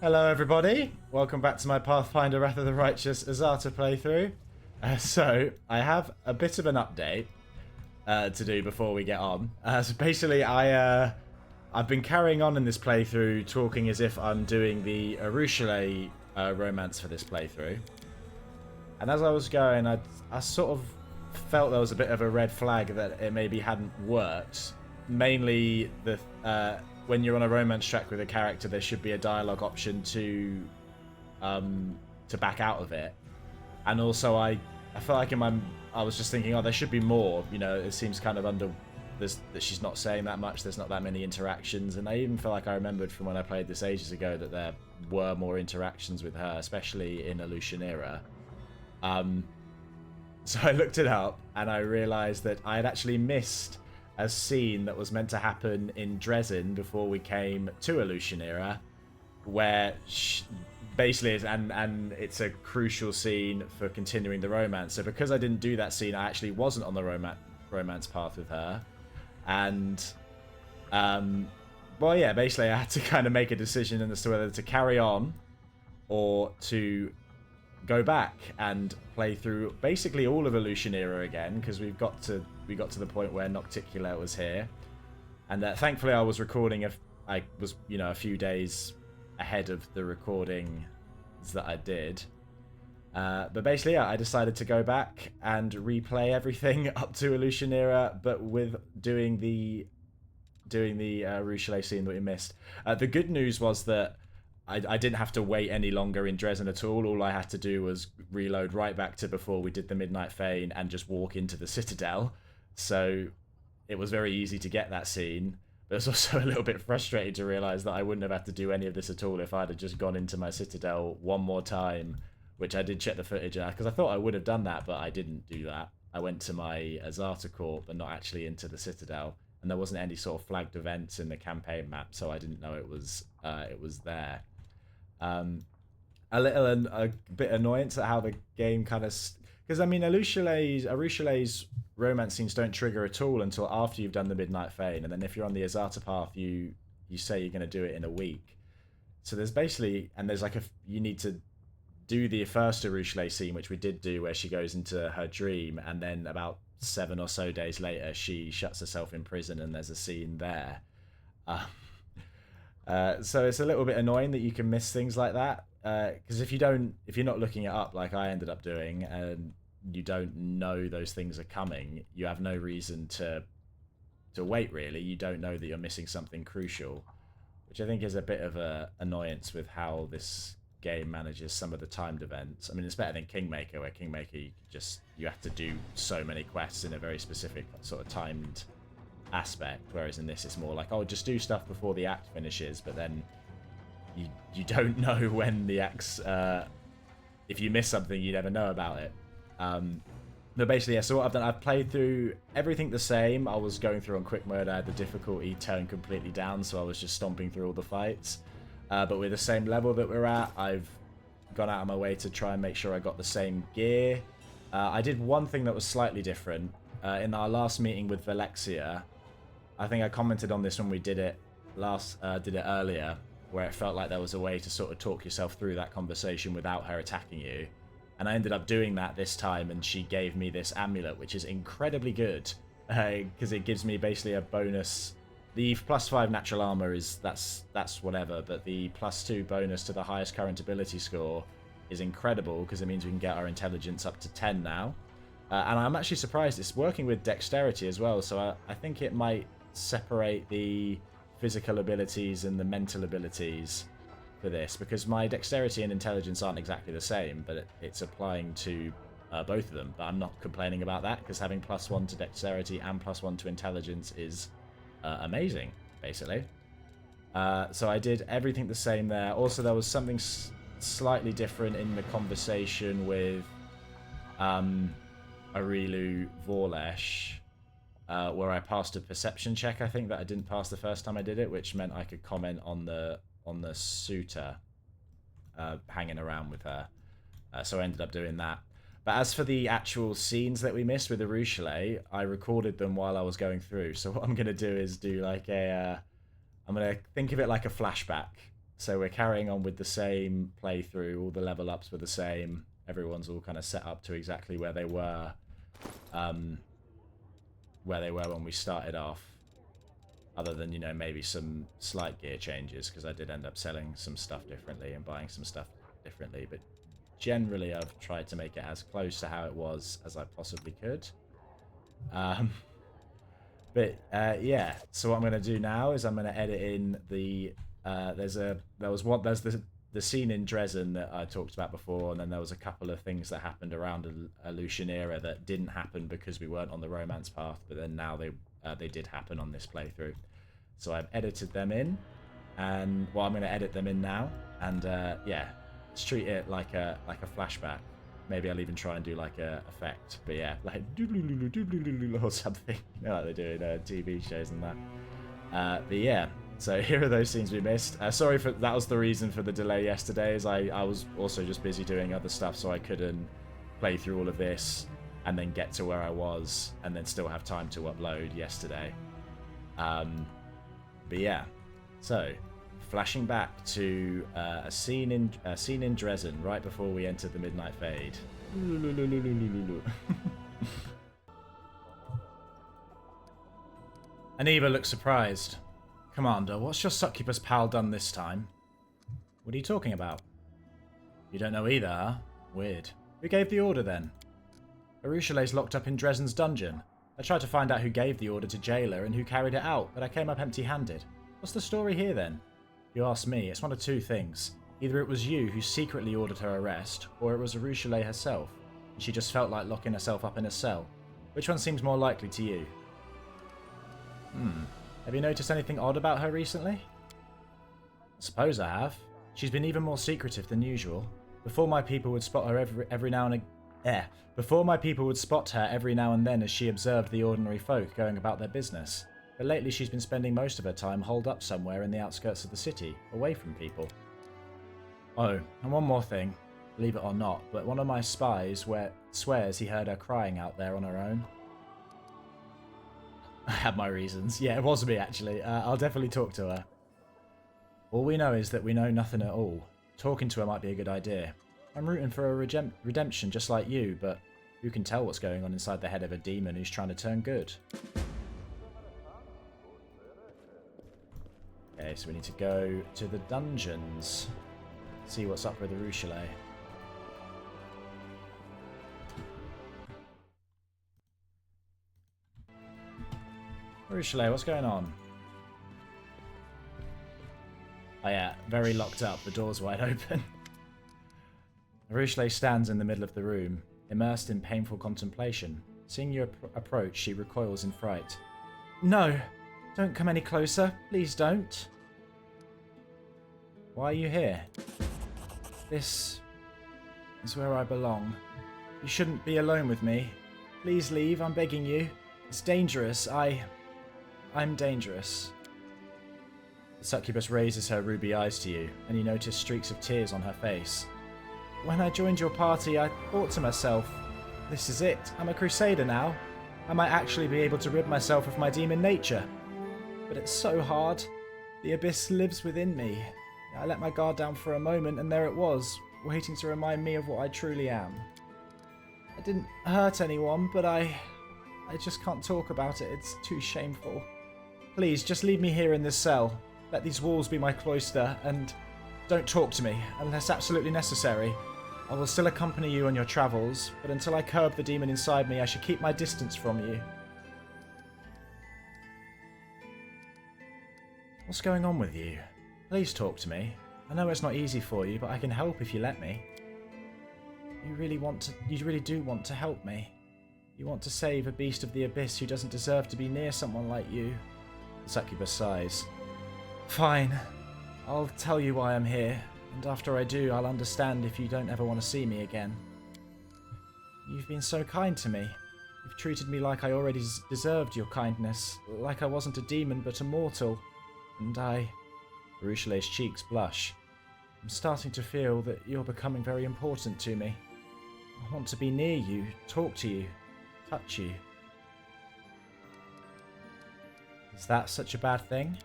Hello everybody, welcome back to my Pathfinder Wrath of the Righteous Azata playthrough. So, I have a bit of an update to do before we get on. So basically, I've been carrying on in this playthrough talking as if I'm doing the Arueshalae romance for this playthrough. And as I was going, I sort of felt there was a bit of a red flag that it maybe hadn't worked. Mainly when you're on a romance track with a character, there should be a dialogue option to back out of it. And also, I felt like I was just thinking, oh, there should be more. You know, it seems kind of that she's not saying that much. There's not that many interactions, and I even feel like I remembered from when I played this ages ago that there were more interactions with her, especially in Alushinyrra. So I looked it up, and I realised that I had actually missed a scene that was meant to happen in Dresden before we came to Alushinyrra, where basically is, and it's a crucial scene for continuing the romance. So because I didn't do that scene, I actually wasn't on the romance path with her, and well, yeah, basically I had to kind of make a decision as to whether to carry on or to go back and play through basically all of Alushinyrra again, because we got to the point where Nocticular was here, and thankfully I was recording. I was a few days ahead of the recordings that I did, but basically I decided to go back and replay everything up to Alushinyrra, but with doing the Arueshalae scene that we missed. The good news was that I didn't have to wait any longer in Dresden at all. All I had to do was reload right back to before we did the Midnight Fane and just walk into the Citadel. So it was very easy to get that scene. But it was also a little bit frustrating to realise that I wouldn't have had to do any of this at all if I'd have just gone into my Citadel one more time, which I did check the footage at, because I thought I would have done that, but I didn't do that. I went to my Azata Corp but not actually into the Citadel, and there wasn't any sort of flagged events in the campaign map, so I didn't know it was there. A bit annoyance at how the game kind of, because I mean Arueshalae's romance scenes don't trigger at all until after you've done the Midnight Fane, and then if you're on the Azata path, you say you're going to do it in a week. So there's basically, and there's like you need to do the first Arueshalae scene, which we did do, where she goes into her dream, and then about 7 or so days later she shuts herself in prison, and there's a scene there. So it's a little bit annoying that you can miss things like that, because if you're not looking it up like I ended up doing, and you don't know those things are coming, you have no reason to wait. Really, you don't know that you're missing something crucial, which I think is a bit of a annoyance with how this game manages some of the timed events. I mean, it's better than Kingmaker, where Kingmaker you have to do so many quests in a very specific sort of timed aspect, whereas in this it's more like, oh, just do stuff before the act finishes, but then you don't know when the act's if you miss something you never know about it. But basically, yeah, so what I've done, I've played through everything the same. I was going through on quick mode. I had the difficulty turned completely down, so I was just stomping through all the fights, but with the same level that we're at, I've gone out of my way to try and make sure I got the same gear. I did one thing that was slightly different. In our last meeting with Velexia, I think I commented on this when we did it earlier, where it felt like there was a way to sort of talk yourself through that conversation without her attacking you. And I ended up doing that this time, and she gave me this amulet, which is incredibly good, because it gives me basically a bonus. The +5 natural armor that's whatever, but the +2 bonus to the highest current ability score is incredible, because it means we can get our intelligence up to 10 now. And I'm actually surprised it's working with dexterity as well, so I think it might separate the physical abilities and the mental abilities for this, because my dexterity and intelligence aren't exactly the same, but it's applying to both of them. But I'm not complaining about that, because having +1 to dexterity and +1 to intelligence is amazing, basically. So I did everything the same there. Also, there was something slightly different in the conversation with Arilu Vorlesh, where I passed a perception check, I think, that I didn't pass the first time I did it, which meant I could comment on the suitor hanging around with her. So I ended up doing that. But as for the actual scenes that we missed with Arueshalae, I recorded them while I was going through. So what I'm going to do is do like I'm going to think of it like a flashback. So we're carrying on with the same playthrough. All the level ups were the same. Everyone's all kind of set up to exactly where they were when we started off. Other than, you know, maybe some slight gear changes, because I did end up selling some stuff differently and buying some stuff differently. But generally, I've tried to make it as close to how it was as I possibly could. Yeah, so what I'm going to do now is I'm going to edit in the there's the scene in Dresden that I talked about before, and then there was a couple of things that happened around Alushinyrra that didn't happen because we weren't on the romance path, but then now they did happen on this playthrough. So I've edited them in, and well, I'm going to edit them in now, and yeah, let's treat it like a flashback. Maybe I'll even try and do like a effect, but yeah, like or something, you know, like they do in TV shows and that. But yeah, so here are those scenes we missed. Sorry for that was the reason for the delay yesterday. Is I was also just busy doing other stuff, so I couldn't play through all of this and then get to where I was and then still have time to upload yesterday. But yeah, so flashing back to a scene in Dresden right before we entered the midnight fade. Aniva looks surprised. Commander, what's your succubus pal done this time? What are you talking about? You don't know either, huh? Weird. Who gave the order then? Arueshalae's locked up in Dresden's dungeon. I tried to find out who gave the order to jail her and who carried it out, but I came up empty-handed. What's the story here then? If you ask me, it's one of two things. Either it was you who secretly ordered her arrest, or it was Arueshalae herself, and she just felt like locking herself up in a cell. Which one seems more likely to you? Have you noticed anything odd about her recently? I suppose I have. She's been even more secretive than usual. Before my people would spot her every now and Before my people would spot her every now and then as she observed the ordinary folk going about their business. But lately she's been spending most of her time holed up somewhere in the outskirts of the city, away from people. Oh, and one more thing. Believe it or not, but one of my spies swears he heard her crying out there on her own. I have my reasons. Yeah, it was me actually. I'll definitely talk to her. All we know is that we know nothing at all. Talking to her might be a good idea. I'm rooting for a redemption just like you, but who can tell what's going on inside the head of a demon who's trying to turn good? Okay, so we need to go to the dungeons. See what's up with Arueshalae. Arueshalae, what's going on? Oh yeah, very locked up. The door's wide open. Arueshalae stands in the middle of the room, immersed in painful contemplation. Seeing you approach, she recoils in fright. No! Don't come any closer. Please don't. Why are you here? This is where I belong. You shouldn't be alone with me. Please leave, I'm begging you. It's dangerous. I'm dangerous. The succubus raises her ruby eyes to you, and you notice streaks of tears on her face. When I joined your party, I thought to myself, this is it. I'm a crusader now. I might actually be able to rid myself of my demon nature. But it's so hard. The abyss lives within me. I let my guard down for a moment, and there it was, waiting to remind me of what I truly am. I didn't hurt anyone, but I just can't talk about it. It's too shameful. Please, just leave me here in this cell. Let these walls be my cloister, and don't talk to me, unless absolutely necessary. I will still accompany you on your travels, but until I curb the demon inside me, I should keep my distance from you. What's going on with you? Please talk to me. I know it's not easy for you, but I can help if you let me. You really do want to help me. You want to save a beast of the abyss who doesn't deserve to be near someone like you. The succubus sighs. Fine. I'll tell you why I'm here, and after I do, I'll understand if you don't ever want to see me again. You've been so kind to me. You've treated me like I already deserved your kindness, like I wasn't a demon but a mortal. And Arueshalae's cheeks blush. I'm starting to feel that you're becoming very important to me. I want to be near you, talk to you, touch you. Is that such a bad thing?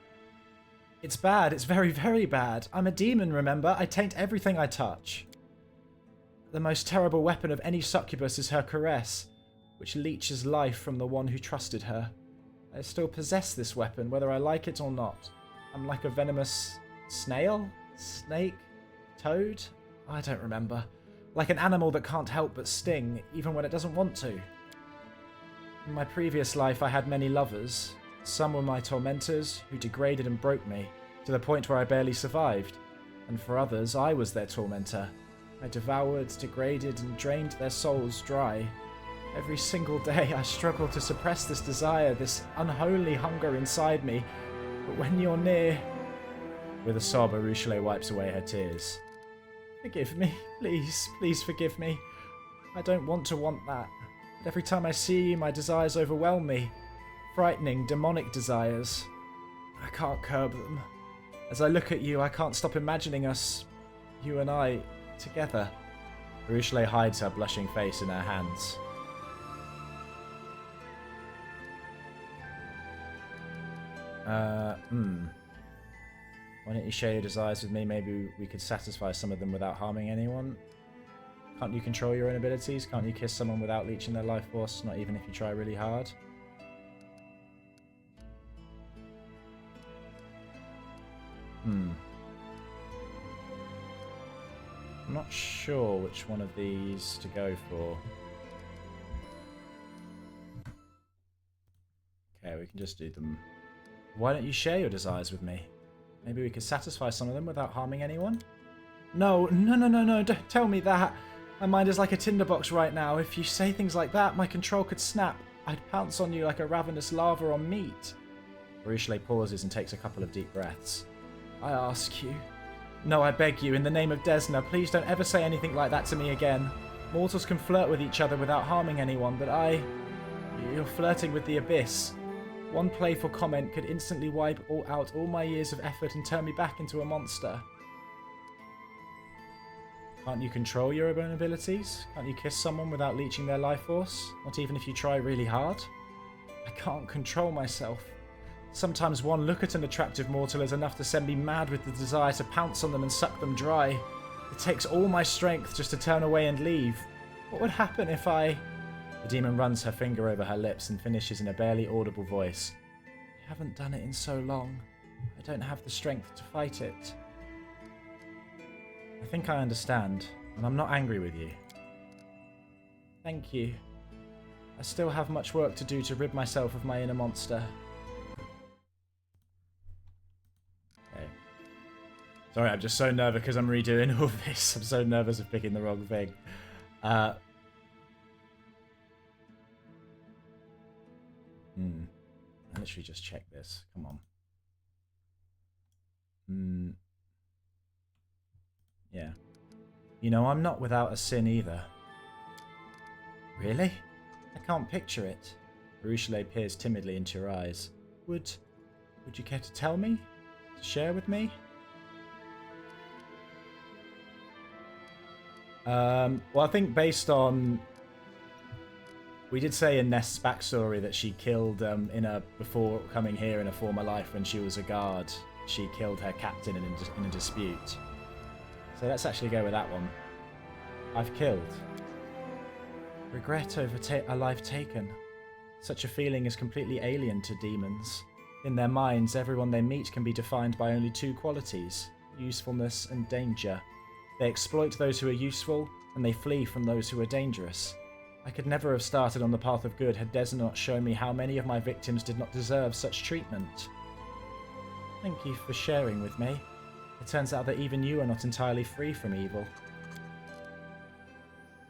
It's bad. It's very, very bad. I'm a demon, remember? I taint everything I touch. The most terrible weapon of any succubus is her caress, which leeches life from the one who trusted her. I still possess this weapon, whether I like it or not. I'm like a venomous snail? Snake? Toad? I don't remember. Like an animal that can't help but sting, even when it doesn't want to. In my previous life, I had many lovers. Some were my tormentors, who degraded and broke me, to the point where I barely survived. And for others, I was their tormentor. I devoured, degraded, and drained their souls dry. Every single day, I struggle to suppress this desire, this unholy hunger inside me. But when you're near... With a sob, Arueshalae wipes away her tears. Forgive me. Please, please forgive me. I don't want to want that. But every time I see you, my desires overwhelm me. Frightening, demonic desires. I can't curb them. As I look at you, I can't stop imagining us, you and I, together. Arueshalae hides her blushing face in her hands. Why don't you share your desires with me? Maybe we could satisfy some of them without harming anyone. Can't you control your own abilities? Can't you kiss someone without leeching their life force? Not even if you try really hard? I'm not sure which one of these to go for. Okay, we can just do them. Why don't you share your desires with me? Maybe we could satisfy some of them without harming anyone? No, don't tell me that. My mind is like a tinderbox right now. If you say things like that, my control could snap. I'd pounce on you like a ravenous larva on meat. Arueshalae pauses and takes a couple of deep breaths. I ask you. No, I beg you, in the name of Desna, please don't ever say anything like that to me again. Mortals can flirt with each other without harming anyone, but you're flirting with the abyss. One playful comment could instantly wipe out all my years of effort and turn me back into a monster. Can't you control your own abilities? Can't you kiss someone without leeching their life force? Not even if you try really hard? I can't control myself. Sometimes one look at an attractive mortal is enough to send me mad with the desire to pounce on them and suck them dry. It takes all my strength just to turn away and leave. What would happen if I... The demon runs her finger over her lips and finishes in a barely audible voice. I haven't done it in so long. I don't have the strength to fight it. I think I understand, and I'm not angry with you. Thank you. I still have much work to do to rid myself of my inner monster. Okay. Sorry, I'm just so nervous because I'm redoing all this. I'm so nervous of picking the wrong thing. I literally just checked this. Come on. Yeah. You know, I'm not without a sin either. Really? I can't picture it. Arueshalae peers timidly into your eyes. Would you care to tell me? To share with me? Well, I think based on... We did say in Nest's backstory that she killed, before coming here in a former life when she was a guard, she killed her captain in a dispute. So let's actually go with that one. I've killed. Regret over a life taken. Such a feeling is completely alien to demons. In their minds, everyone they meet can be defined by only two qualities, usefulness and danger. They exploit those who are useful, and they flee from those who are dangerous. I could never have started on the path of good had Desna not shown me how many of my victims did not deserve such treatment. Thank you for sharing with me. It turns out that even you are not entirely free from evil.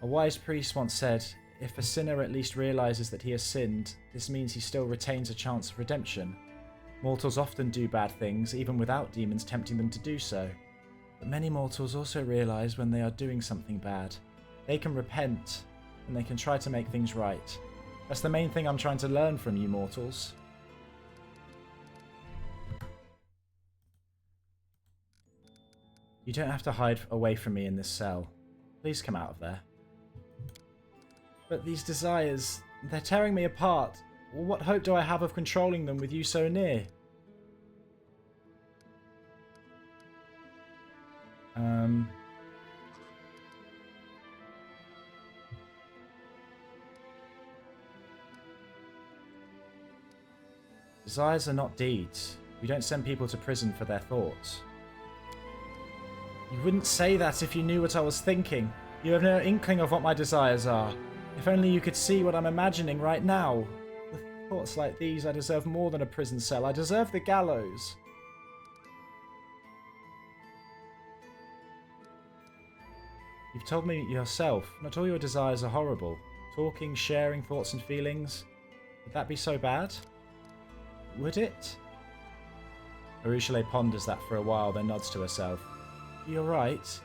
A wise priest once said, if a sinner at least realizes that he has sinned, this means he still retains a chance of redemption. Mortals often do bad things, even without demons tempting them to do so. But many mortals also realize when they are doing something bad. They can repent, and they can try to make things right. That's the main thing I'm trying to learn from you mortals. You don't have to hide away from me in this cell. Please come out of there. But these desires, they're tearing me apart. What hope do I have of controlling them with you so near? Um... Desires are not deeds. We don't send people to prison for their thoughts. You wouldn't say that if you knew what I was thinking. You have no inkling of what my desires are. If only you could see what I'm imagining right now. With thoughts like these, I deserve more than a prison cell. I deserve the gallows. You've told me yourself, not all your desires are horrible. Talking, sharing thoughts and feelings. Would that be so bad? Would it? Arueshalae ponders that for a while, then nods to herself. You're right.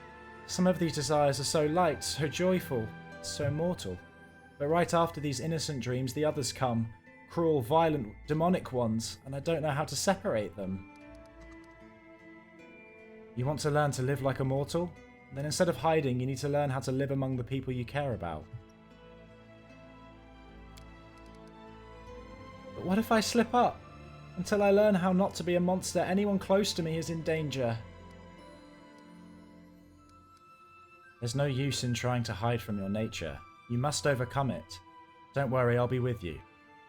Some of these desires are so light, so joyful, so mortal. But right after these innocent dreams, the others come. Cruel, violent, demonic ones, and I don't know how to separate them. You want to learn to live like a mortal? Then instead of hiding, you need to learn how to live among the people you care about. But what if I slip up? Until I learn how not to be a monster, anyone close to me is in danger. There's no use in trying to hide from your nature. You must overcome it. Don't worry, I'll be with you.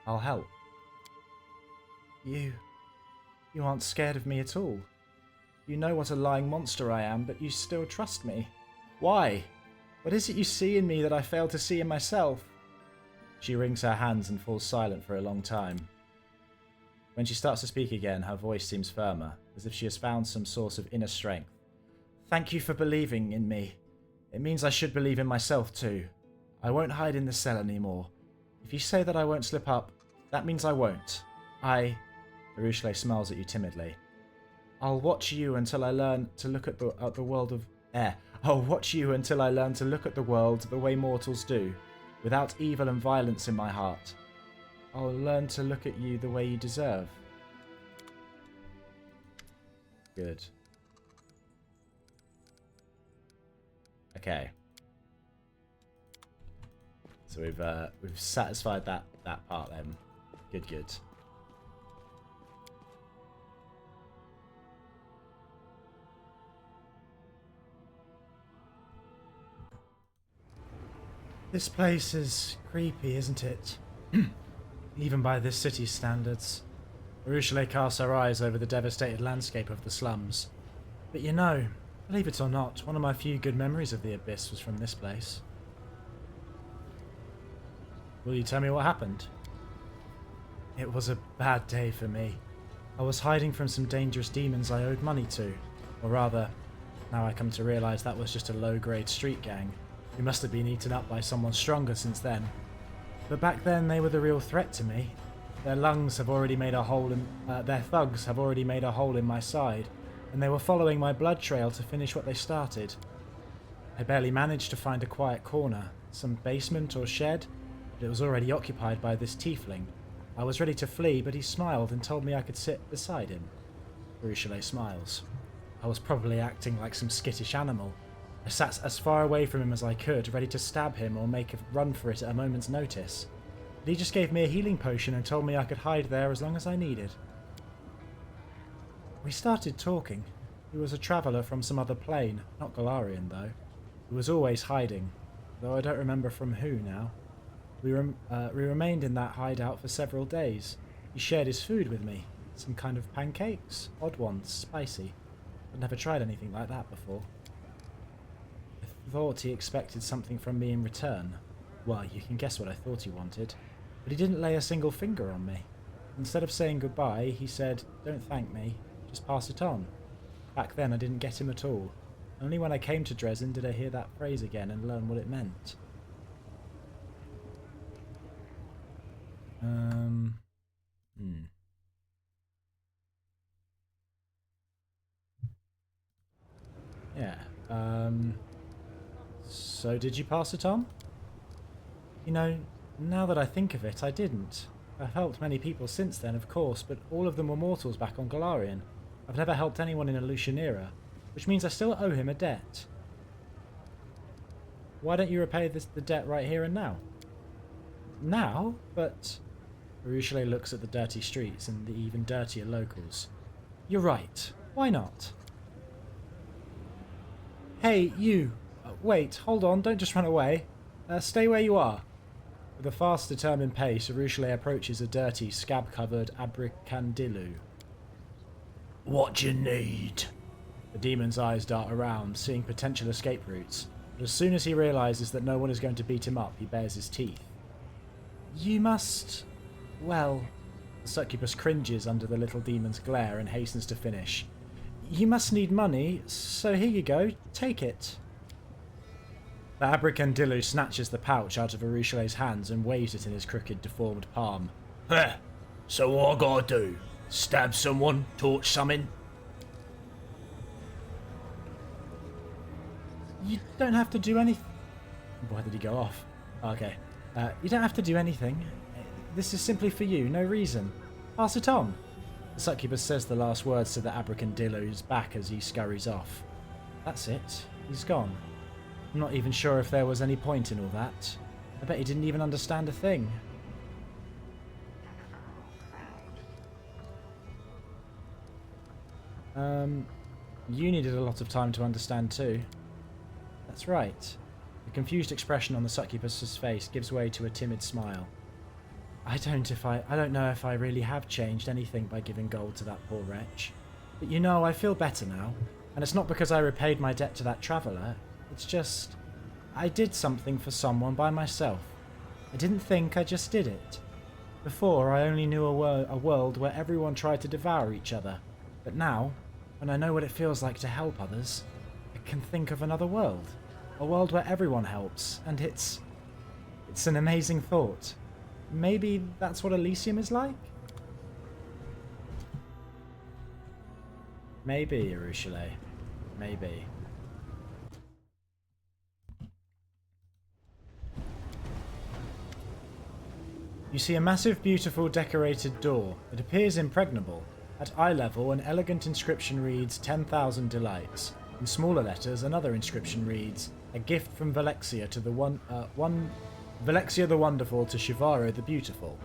I'll help. You aren't scared of me at all. You know what a lying monster I am, but you still trust me. Why? What is it you see in me that I fail to see in myself? She wrings her hands and falls silent for a long time. When she starts to speak again, her voice seems firmer, as if she has found some source of inner strength. Thank you for believing in me. It means I should believe in myself too. I won't hide in the cell anymore. If you say that I won't slip up, that means I won't. Arueshalae smiles at you timidly. I'll watch you until I learn to look at the world of air. I'll watch you until I learn to look at the world the way mortals do, without evil and violence in my heart. I'll learn to look at you the way you deserve. Good. Okay. So we've satisfied that part then. Good. This place is creepy, isn't it? Even by this city's standards. Arueshalae casts her eyes over the devastated landscape of the slums. But you know, believe it or not, one of my few good memories of the Abyss was from this place. Will you tell me what happened? It was a bad day for me. I was hiding from some dangerous demons I owed money to. Or rather, now I come to realise that was just a low-grade street gang, who must have been eaten up by someone stronger since then. But back then they were the real threat to me. Their thugs have already made a hole in my side, and they were following my blood trail to finish what they started. I barely managed to find a quiet corner, some basement or shed, but it was already occupied by this tiefling. I was ready to flee, but he smiled and told me I could sit beside him. Arueshalae smiles. I was probably acting like some skittish animal. I sat as far away from him as I could, ready to stab him or make a run for it at a moment's notice. But he just gave me a healing potion and told me I could hide there as long as I needed. We started talking. He was a traveller from some other plane, not Golarion though. He was always hiding, though I don't remember from who now. We remained in that hideout for several days. He shared his food with me. Some kind of pancakes, odd ones, spicy. I'd never tried anything like that before. I thought he expected something from me in return. Well, you can guess what I thought he wanted. But he didn't lay a single finger on me. Instead of saying goodbye, he said, "Don't thank me, just pass it on." Back then I didn't get him at all. Only when I came to Dresden did I hear that phrase again and learn what it meant. Yeah, so did you pass it on? You know, now that I think of it, I didn't. I've helped many people since then, of course, but all of them were mortals back on Golarion. I've never helped anyone in Alushinyrra, which means I still owe him a debt. Why don't you repay the debt right here and now? Now? But... Arueshalae looks at the dirty streets and the even dirtier locals. You're right. Why not? Hey, you! Wait, hold on, don't just run away. Stay where you are. With a fast, determined pace, Arueshalae approaches a dirty, scab-covered Abricandilu. What do you need? The demon's eyes dart around, seeing potential escape routes. But as soon as he realises that no one is going to beat him up, he bares his teeth. You must... well... The succubus cringes under the little demon's glare and hastens to finish. You must need money, so here you go, take it. The Abricandilu snatches the pouch out of Arueshalae's hands and waves it in his crooked, deformed palm. Heh, so what I gotta do? Stab someone? Torch something? You don't have to do anything. Why did he go off? Okay. You don't have to do anything. This is simply for you, no reason. Pass it on. The succubus says the last words to the Abricandilu's back as he scurries off. That's it. He's gone. I'm not even sure if there was any point in all that. I bet he didn't even understand a thing. You needed a lot of time to understand too. That's right. The confused expression on the succubus's face gives way to a timid smile. I don't know if I really have changed anything by giving gold to that poor wretch. But you know, I feel better now. And it's not because I repaid my debt to that traveller. It's just... I did something for someone by myself. I didn't think, I just did it. Before, I only knew a world where everyone tried to devour each other. But now, when I know what it feels like to help others, I can think of another world. A world where everyone helps, and it's an amazing thought. Maybe that's what Elysium is like? Maybe, Arueshalae. Maybe. You see a massive, beautiful, decorated door. It appears impregnable. At eye level, an elegant inscription reads 10,000 delights. In smaller letters, another inscription reads, a gift from Velexia to the Velexia the Wonderful to Shivaro the Beautiful.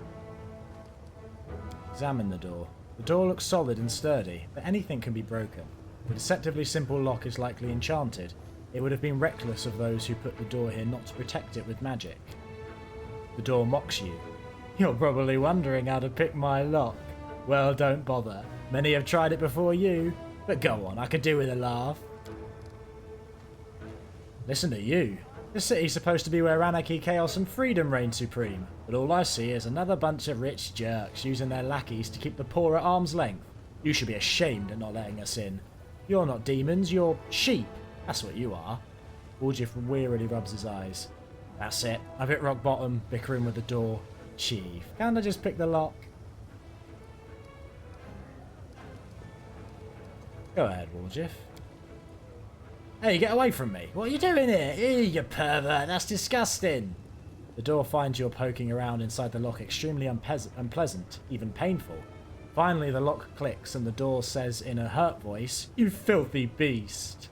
Examine the door. The door looks solid and sturdy, but anything can be broken. The deceptively simple lock is likely enchanted. It would have been reckless of those who put the door here not to protect it with magic. The door mocks you. You're probably wondering how to pick my lock. Well, don't bother. Many have tried it before you. But go on, I could do with a laugh. Listen to you. This city's supposed to be where anarchy, chaos and freedom reign supreme. But all I see is another bunch of rich jerks using their lackeys to keep the poor at arm's length. You should be ashamed at not letting us in. You're not demons, you're sheep. That's what you are. Woljif wearily rubs his eyes. That's it. I've hit rock bottom, bickering with the door. Chief, can't I just pick the lock? Go ahead, Woljif. Hey, get away from me. What are you doing here? Ew, you pervert. That's disgusting. The door finds you're poking around inside the lock extremely unpleasant, even painful. Finally, the lock clicks and the door says in a hurt voice, You filthy beast.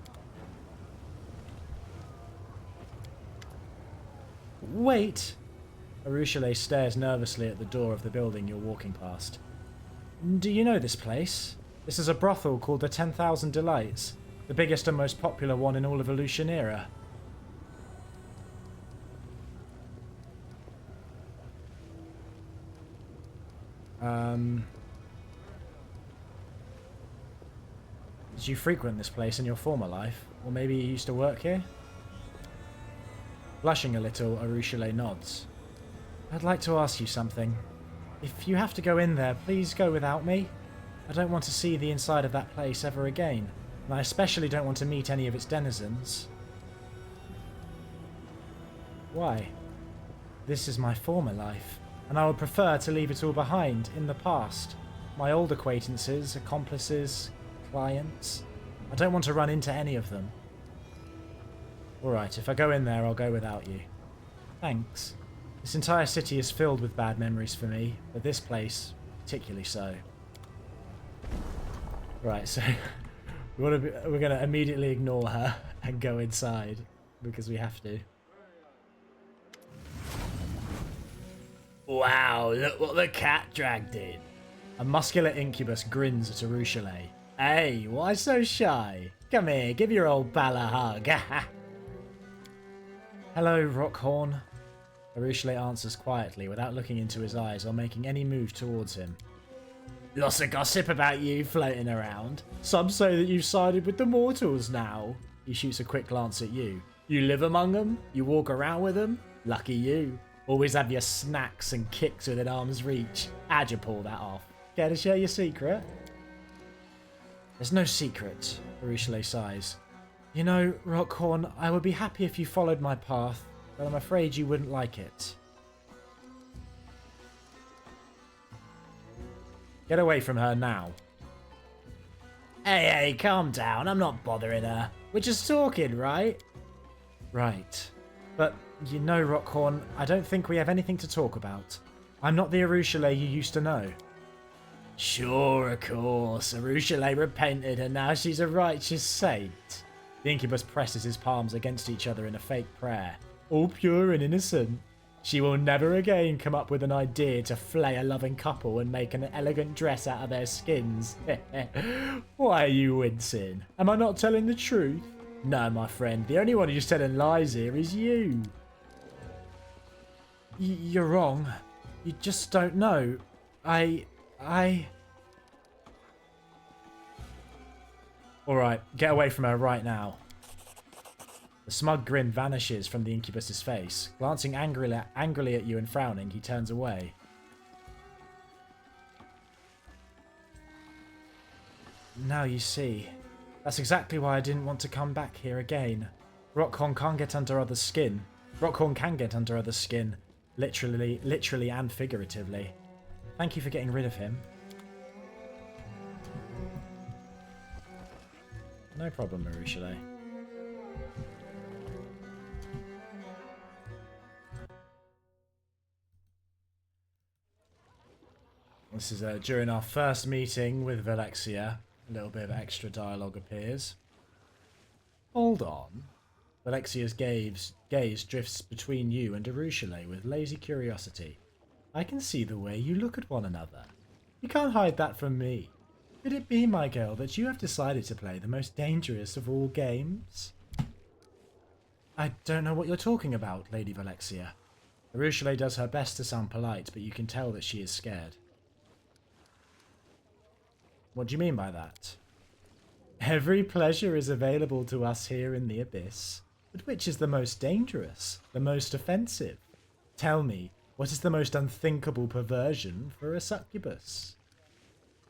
Wait. Arueshalae stares nervously at the door of the building you're walking past. Do you know this place? This is a brothel called the 10,000 Delights. The biggest and most popular one in all of Alushinyrra. Did you frequent this place in your former life? Or maybe you used to work here? Blushing a little, Arueshalae nods. I'd like to ask you something. If you have to go in there, please go without me. I don't want to see the inside of that place ever again. And I especially don't want to meet any of its denizens. Why? This is my former life, and I would prefer to leave it all behind, in the past. My old acquaintances, accomplices, clients. I don't want to run into any of them. Alright, if I go in there, I'll go without you. Thanks. This entire city is filled with bad memories for me, but this place, particularly so. Right, so we're going to immediately ignore her and go inside, because we have to. Wow, look what the cat dragged in. A muscular incubus grins at Arueshalae. Hey, why so shy? Come here, give your old pal a hug. Hello, Rockhorn. Arueshalae answers quietly without looking into his eyes or making any move towards him. Lots of gossip about you floating around. Some say that you've sided with the mortals now. He shoots a quick glance at you. You live among them? You walk around with them? Lucky you. Always have your snacks and kicks within arm's reach. How'd you pull that off? Care to share your secret? There's no secret, Arueshalae sighs. You know, Rockhorn, I would be happy if you followed my path, but I'm afraid you wouldn't like it. Get away from her now. Hey, calm down. I'm not bothering her. We're just talking, right? Right. But, you know, Rockhorn, I don't think we have anything to talk about. I'm not the Arueshalae you used to know. Sure, of course. Arueshalae repented and now she's a righteous saint. The incubus presses his palms against each other in a fake prayer. All pure and innocent. She will never again come up with an idea to flay a loving couple and make an elegant dress out of their skins. Why are you wincing? Am I not telling the truth? No, my friend. The only one who's telling lies here is you. You're wrong. You just don't know. Alright, get away from her right now. The smug grin vanishes from the incubus's face. Glancing angrily at you and frowning, he turns away. Now you see. That's exactly why I didn't want to come back here again. Rockhorn can't get under others' skin. Rockhorn can get under others' skin. Literally and figuratively. Thank you for getting rid of him. No problem, Arueshalae. This is during our first meeting with Velexia. A little bit of extra dialogue appears. Hold on. Valexia's gaze drifts between you and Arueshalae with lazy curiosity. I can see the way you look at one another. You can't hide that from me. Could it be, my girl, that you have decided to play the most dangerous of all games? I don't know what you're talking about, Lady Velexia. Arueshalae does her best to sound polite, but you can tell that she is scared. What do you mean by that? Every pleasure is available to us here in the Abyss. But which is the most dangerous? The most offensive? Tell me, what is the most unthinkable perversion for a succubus?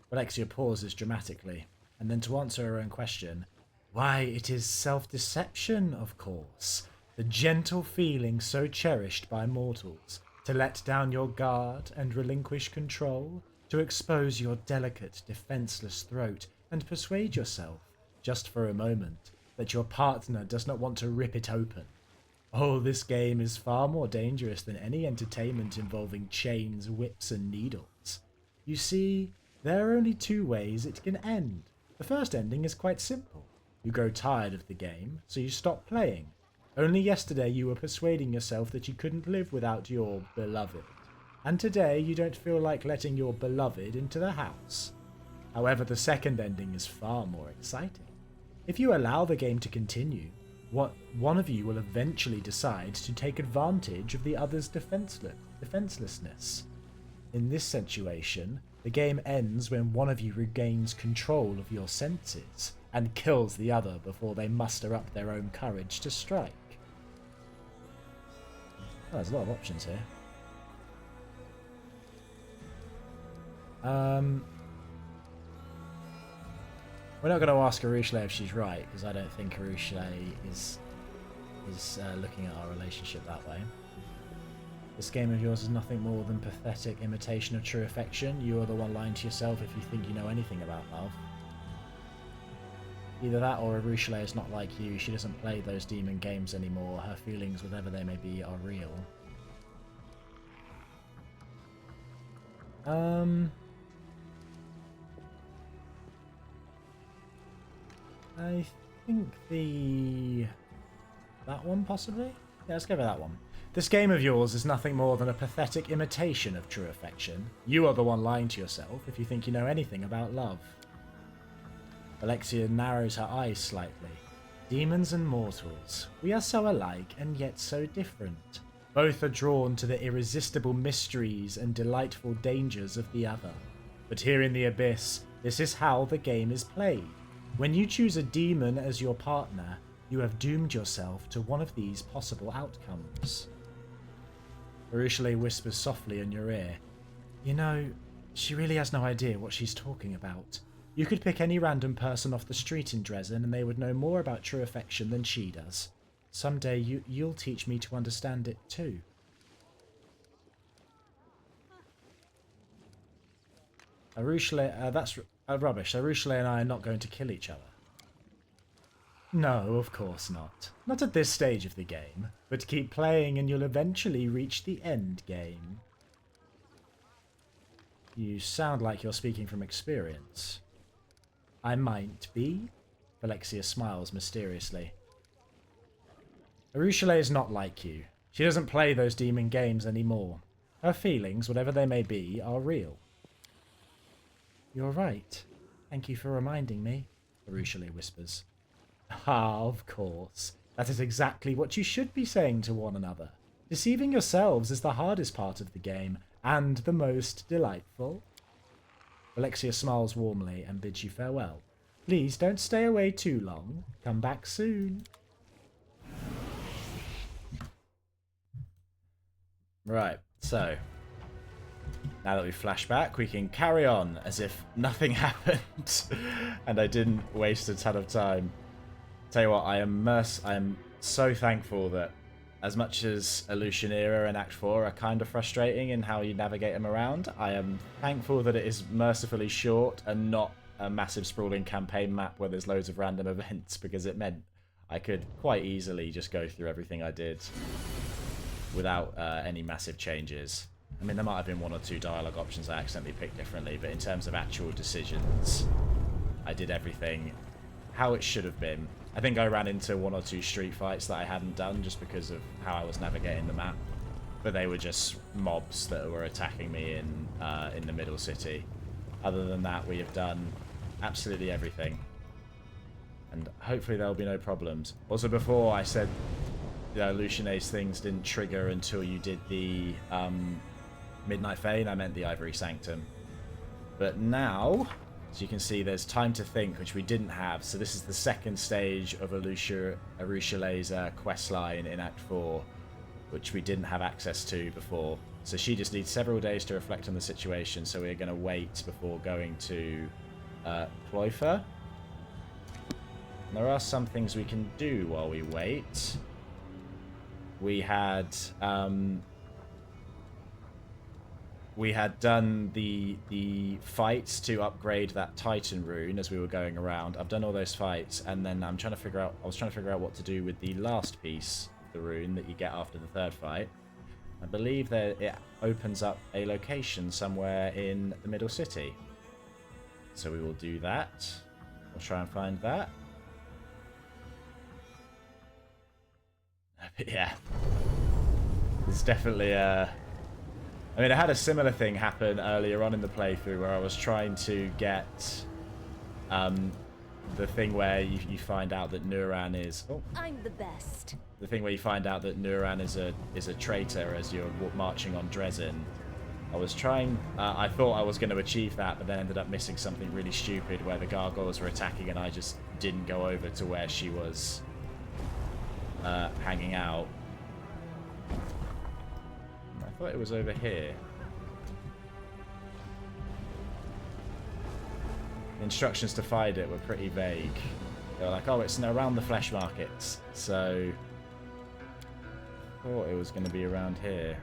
Velexia pauses dramatically, and then to answer her own question, why, it is self-deception, of course. The gentle feeling so cherished by mortals, to let down your guard and relinquish control, to expose your delicate, defenseless throat and persuade yourself, just for a moment, that your partner does not want to rip it open. Oh, this game is far more dangerous than any entertainment involving chains, whips, and needles. You see, there are only two ways it can end. The first ending is quite simple. You grow tired of the game, so you stop playing. Only yesterday you were persuading yourself that you couldn't live without your beloved. And today you don't feel like letting your beloved into the house. However, the second ending is far more exciting. If you allow the game to continue, one of you will eventually decide to take advantage of the other's defenselessness. In this situation, the game ends when one of you regains control of your senses and kills the other before they muster up their own courage to strike. Oh, there's a lot of options here. We're not going to ask Arueshalae if she's right, because I don't think Arueshalae is looking at our relationship that way. This game of yours is nothing more than pathetic imitation of true affection. You are the one lying to yourself if you think you know anything about love. Either that or Arueshalae is not like you. She doesn't play those demon games anymore. Her feelings, whatever they may be, are real. I think that one, possibly? Yeah, let's go with that one. This game of yours is nothing more than a pathetic imitation of true affection. You are the one lying to yourself if you think you know anything about love. Alexia narrows her eyes slightly. Demons and mortals. We are so alike and yet so different. Both are drawn to the irresistible mysteries and delightful dangers of the other. But here in the Abyss, this is how the game is played. When you choose a demon as your partner, you have doomed yourself to one of these possible outcomes. Arueshalae whispers softly in your ear. You know, she really has no idea what she's talking about. You could pick any random person off the street in Dresden and they would know more about true affection than she does. Someday you'll teach me to understand it too. Arueshalae, that's rubbish. Arueshalae and I are not going to kill each other. No, of course not. Not at this stage of the game. But keep playing and you'll eventually reach the end game. You sound like you're speaking from experience. I might be. Alexia smiles mysteriously. Arueshalae is not like you. She doesn't play those demon games anymore. Her feelings, whatever they may be, are real. You're right. Thank you for reminding me, Arueshalae whispers. Ah, of course. That is exactly what you should be saying to one another. Deceiving yourselves is the hardest part of the game, and the most delightful. Alexia smiles warmly and bids you farewell. Please don't stay away too long. Come back soon. Right, so now that we flash back, we can carry on as if nothing happened and I didn't waste a ton of time. Tell you what, I am so thankful that as much as Alushinyrra and Act 4 are kind of frustrating in how you navigate them around, I am thankful that it is mercifully short and not a massive sprawling campaign map where there's loads of random events, because it meant I could quite easily just go through everything I did without any massive changes. I mean, there might have been one or two dialogue options I accidentally picked differently, but in terms of actual decisions, I did everything how it should have been. I think I ran into one or two street fights that I hadn't done just because of how I was navigating the map, but they were just mobs that were attacking me in the middle city. Other than that, we have done absolutely everything, and hopefully there'll be no problems. Also, before I said Alushinyrra's things didn't trigger until you did the Midnight Fane, I meant the Ivory Sanctum. But now, as you can see, there's time to think, which we didn't have. So this is the second stage of Arueshalae's questline in Act 4, which we didn't have access to before. So she just needs several days to reflect on the situation, so we're going to wait before going to Cloyfer. There are some things we can do while we wait. We had done the fights to upgrade that Titan rune as we were going around. I've done all those fights, and then I was trying to figure out what to do with the last piece of the rune that you get after the third fight. I believe that it opens up a location somewhere in the middle city. So we will do that. We'll try and find that. But yeah. It's definitely I mean, I had a similar thing happen earlier on in the playthrough where I was trying to get the thing where you find out that Nuran is... Oh. I'm the best. The thing where you find out that Nuran is a traitor as you're marching on Dresden. I was trying... I thought I was going to achieve that, but then ended up missing something really stupid where the gargoyles were attacking and I just didn't go over to where she was hanging out. I thought it was over here. The instructions to find it were pretty vague. They were like, oh, it's around the flesh markets. So I thought it was going to be around here.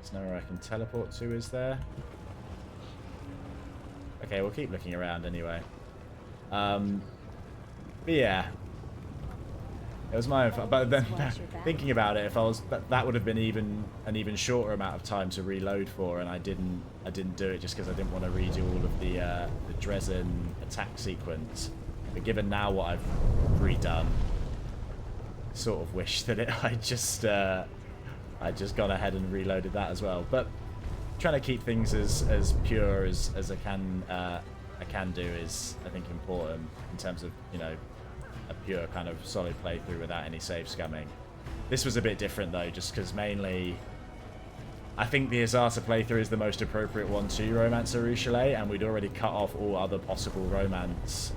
There's nowhere I can teleport to, is there? Okay, we'll keep looking around anyway. But yeah. It was my own fault, but then thinking about it, if I was that would have been an even shorter amount of time to reload for, and I didn't do it just because I didn't want to redo all of the Dresden attack sequence. But given now what I've redone, I sort of wish that I'd just gone ahead and reloaded that as well. But trying to keep things as pure as I can I can do is, I think, important in terms of, you know, a pure kind of solid playthrough without any save scumming. This was a bit different though, just because mainly I think the Azata playthrough is the most appropriate one to romance Arueshalae, and we'd already cut off all other possible romance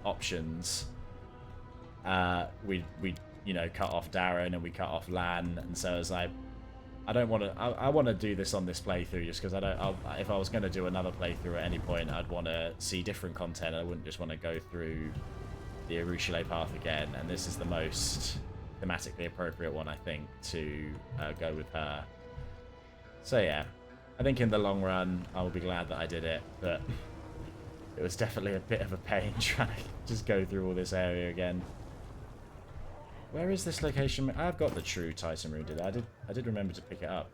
options. We you know, cut off Darren and we cut off Lan, and so I was like, I don't want to. I want to do this on this playthrough just because I don't. If I was going to do another playthrough at any point, I'd want to see different content. I wouldn't just want to go through the Arueshalae path again, and this is the most thematically appropriate one, I think, to go with her. So yeah, I think in the long run, I will be glad that I did it, but it was definitely a bit of a pain trying to just go through all this area again. Where is this location? I've got the true Titan rune, I did remember to pick it up.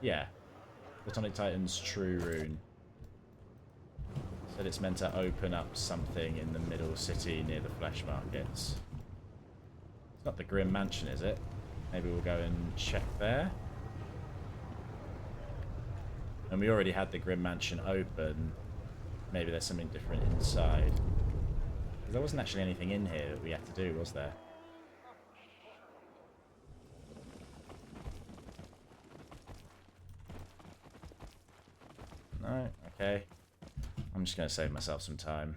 Yeah. Platonic Titan's true rune. Said it's meant to open up something in the middle city near the flesh markets. It's not the Grim Mansion, is it? Maybe we'll go and check there. And we already had the Grim Mansion open. Maybe there's something different inside. There wasn't actually anything in here that we had to do, was there? No? Okay. I'm just going to save myself some time.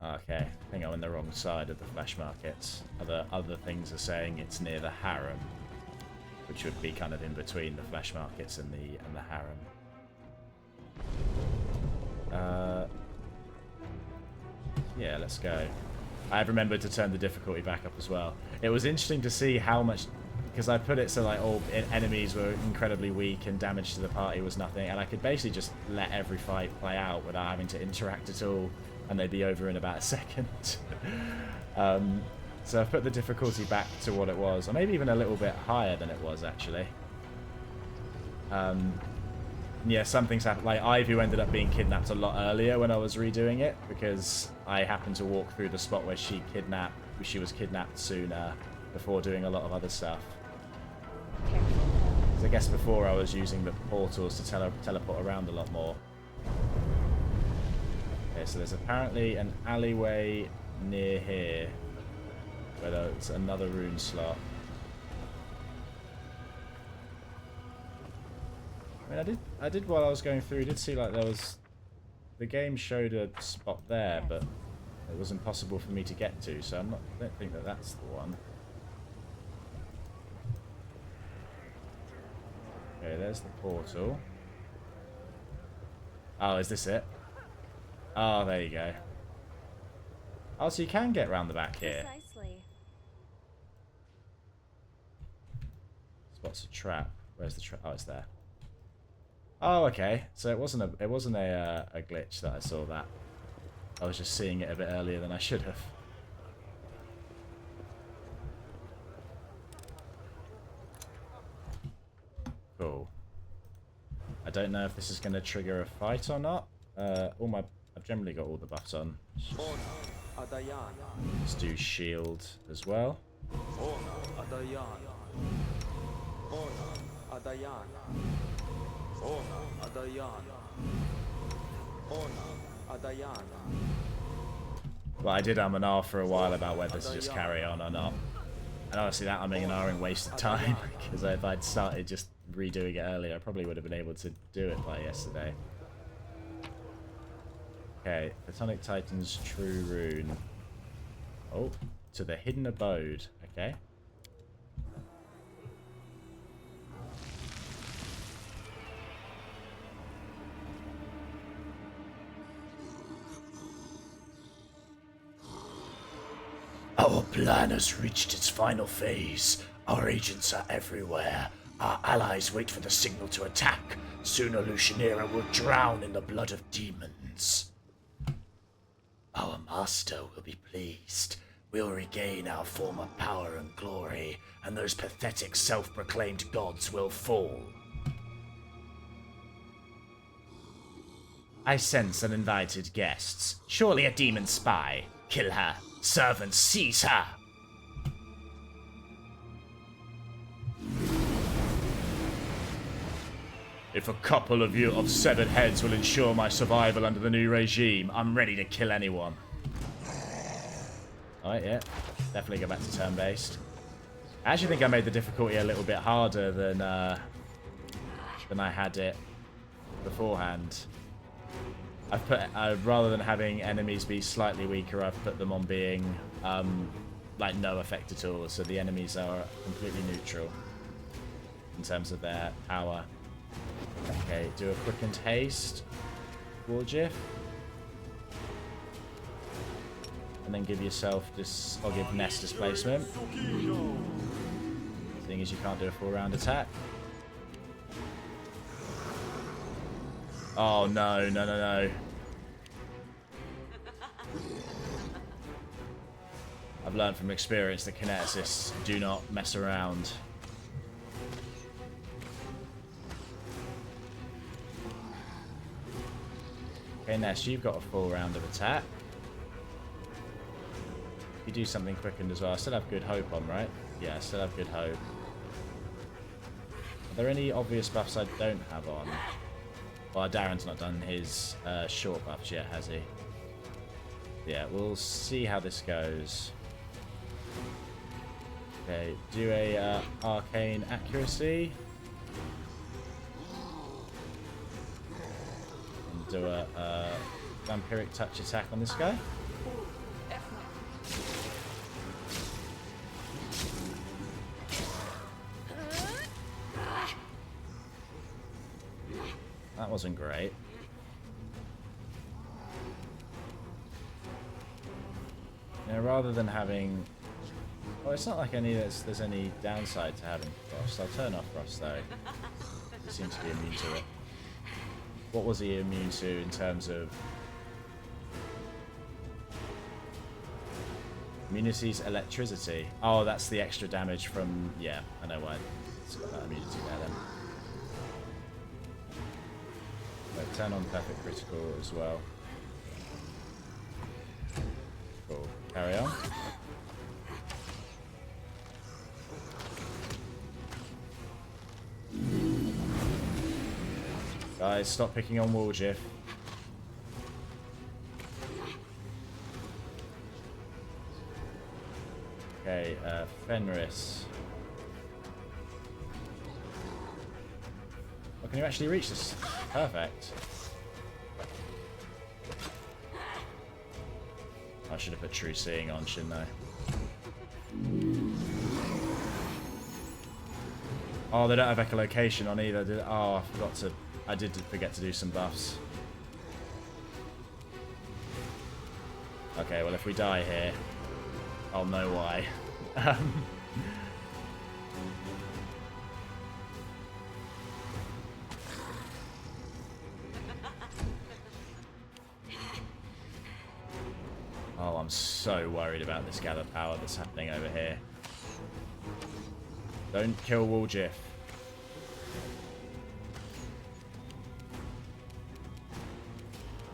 Okay, I think I'm on the wrong side of the flesh markets. Other things are saying it's near the harem, which would be kind of in between the flesh markets and the harem. Yeah, let's go. I have remembered to turn the difficulty back up as well. It was interesting to see how much, because I put it so like all enemies were incredibly weak and damage to the party was nothing, and I could basically just let every fight play out without having to interact at all, and they'd be over in about a second. So I've put the difficulty back to what it was, or maybe even a little bit higher than it was actually. Yeah, something's happened. Like Ivy ended up being kidnapped a lot earlier when I was redoing it, because I happened to walk through the spot where she was kidnapped sooner before doing a lot of other stuff. I guess before I was using the portals to teleport around a lot more. Okay, so there's apparently an alleyway near here where there's another rune slot. I mean, I did while I was going through, I did see like there was, the game showed a spot there, but it was impossible for me to get to, so I don't think that that's the one. Okay, there's the portal. Oh, is this it? Oh, there you go. Oh, so you can get round the back here. Precisely. Spot's a trap. Where's the trap? Oh, it's there. Oh, okay. So it wasn't a glitch that I saw that. I was just seeing it a bit earlier than I should have. Cool. I don't know if this is going to trigger a fight or not. I've generally got all the buffs on. Let's do shield as well. Well, I did and ah for a while about whether to just carry on or not. And honestly, that and ahhing wasted time, because if I'd started just redoing it earlier, I probably would have been able to do it by yesterday. Okay, Platonic Titan's true rune. Oh, to the hidden abode. Okay. Our plan has reached its final phase. Our agents are everywhere. Our allies wait for the signal to attack. Soon Alushinyrra will drown in the blood of demons. Our master will be pleased. We'll regain our former power and glory, and those pathetic self-proclaimed gods will fall. I sense uninvited guests. Surely a demon spy. Kill her. Servants, seize her! If if a couple of you of severed heads will ensure my survival under the new regime, I'm ready to kill anyone. Alright, yeah. Definitely go back to turn-based. I actually think I made the difficulty a little bit harder than I had it beforehand. I've put, rather than having enemies be slightly weaker, I've put them on being, like, no effect at all. So the enemies are completely neutral in terms of their power. Okay, do a quickened haste. Wargif. And then give yourself this, or give Nest displacement. Seeing as you can't do a full round attack. Oh no, no, no, no. I've learned from experience that kineticists do not mess around. Okay, Nest, you've got a full round of attack. You do something quickened as well. I still have good hope on, right? Yeah, I still have good hope. Are there any obvious buffs I don't have on? Well, Darren's not done his short buffs yet, has he? Yeah, we'll see how this goes. Okay, do a arcane accuracy. And do a vampiric touch attack on this guy. That wasn't great. Now, rather than having... Well, it's not like there's any downside to having Frost. I'll turn off Frost, though. He seems to be immune to it. What was he immune to in terms of... Immunity's electricity. Oh, that's the extra damage from... Yeah, I know why it's got that immunity there, then. Turn on perfect critical as well. Cool. Carry on. Guys, stop picking on Wargif. Okay, Fenris. Oh, can you actually reach this? Perfect. I should have put True Seeing on, shouldn't I? Oh, they don't have echolocation on either. Oh, I forgot to... I did forget to do some buffs. Okay, well, if we die here, I'll know why. Oh, I'm so worried about this gather power that's happening over here. Don't kill Wargif.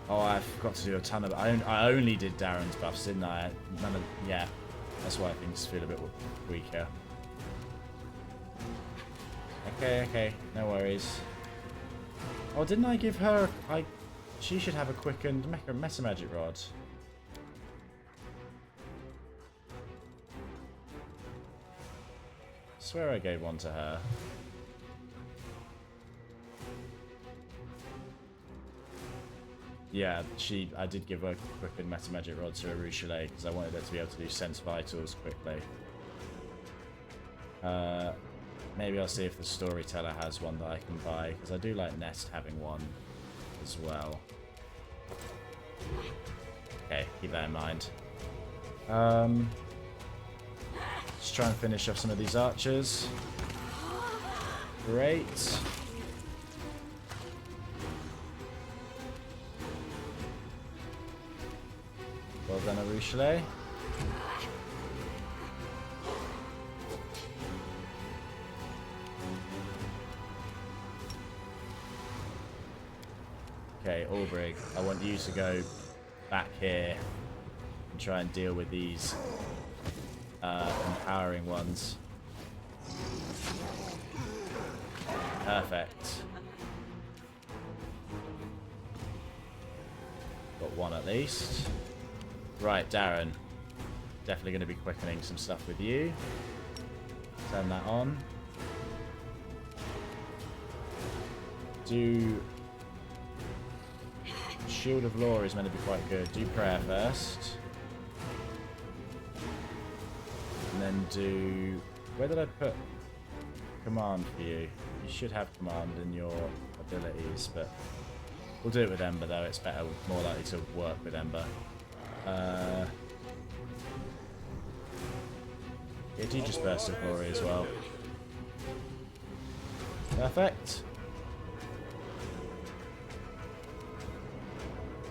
Oh, I forgot to do a ton of... I only did Darren's buffs, didn't I? None of... Yeah, that's why things feel a bit weaker. Okay, okay, no worries. Oh, didn't I give her... She should have a quickened Meta Magic Rod. I swear I gave one to her. Yeah, I did give her a quickened Meta Magic Rod to Arueshalae because I wanted her to be able to do Sense Vitals quickly. Maybe I'll see if the Storyteller has one that I can buy because I do like Nest having one as well. Okay, keep that in mind. Let's try and finish off some of these archers. Great. Well done, Arueshalae. Okay, Albrig, I want you to go back here and try and deal with these empowering ones. Perfect. one at least. Right, Darren. Definitely going to be quickening some stuff with you. Turn that on. Do... Shield of Law is meant to be quite good. Do prayer first. And then do... Where did I put command for you? You should have command in your abilities, but... We'll do it with Ember though, it's better, more likely to work with Ember. Yeah, do just Burst of Glory as well. Perfect.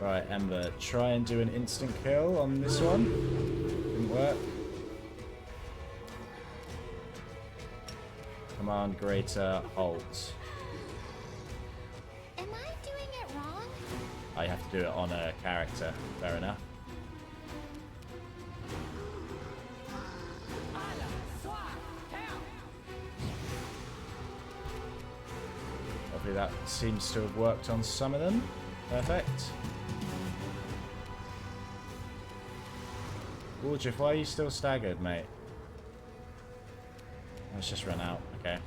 Right, Ember, try and do an instant kill on this one. Didn't work. Command Greater Alt. Am I doing it wrong? I have to do it on a character. Fair enough. Hopefully that seems to have worked on some of them. Perfect. Jeff, why are you still staggered, mate? Let's just run out. Okay.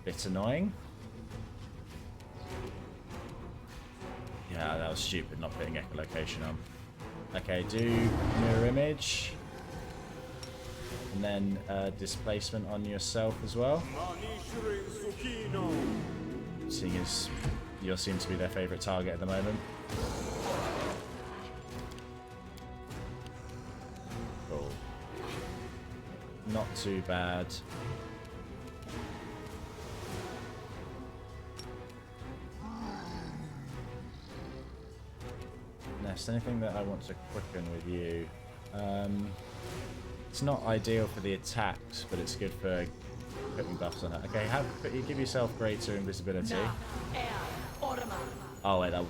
Bit annoying. Yeah, that was stupid not putting echolocation on. Okay, do mirror image. And then displacement on yourself as well. Seeing as you seem to be their favourite target at the moment. Cool. Not too bad. Nest, anything that I want to quicken with you? It's not ideal for the attacks, but it's good for putting buffs on it. Okay, you give yourself greater invisibility. Oh wait, that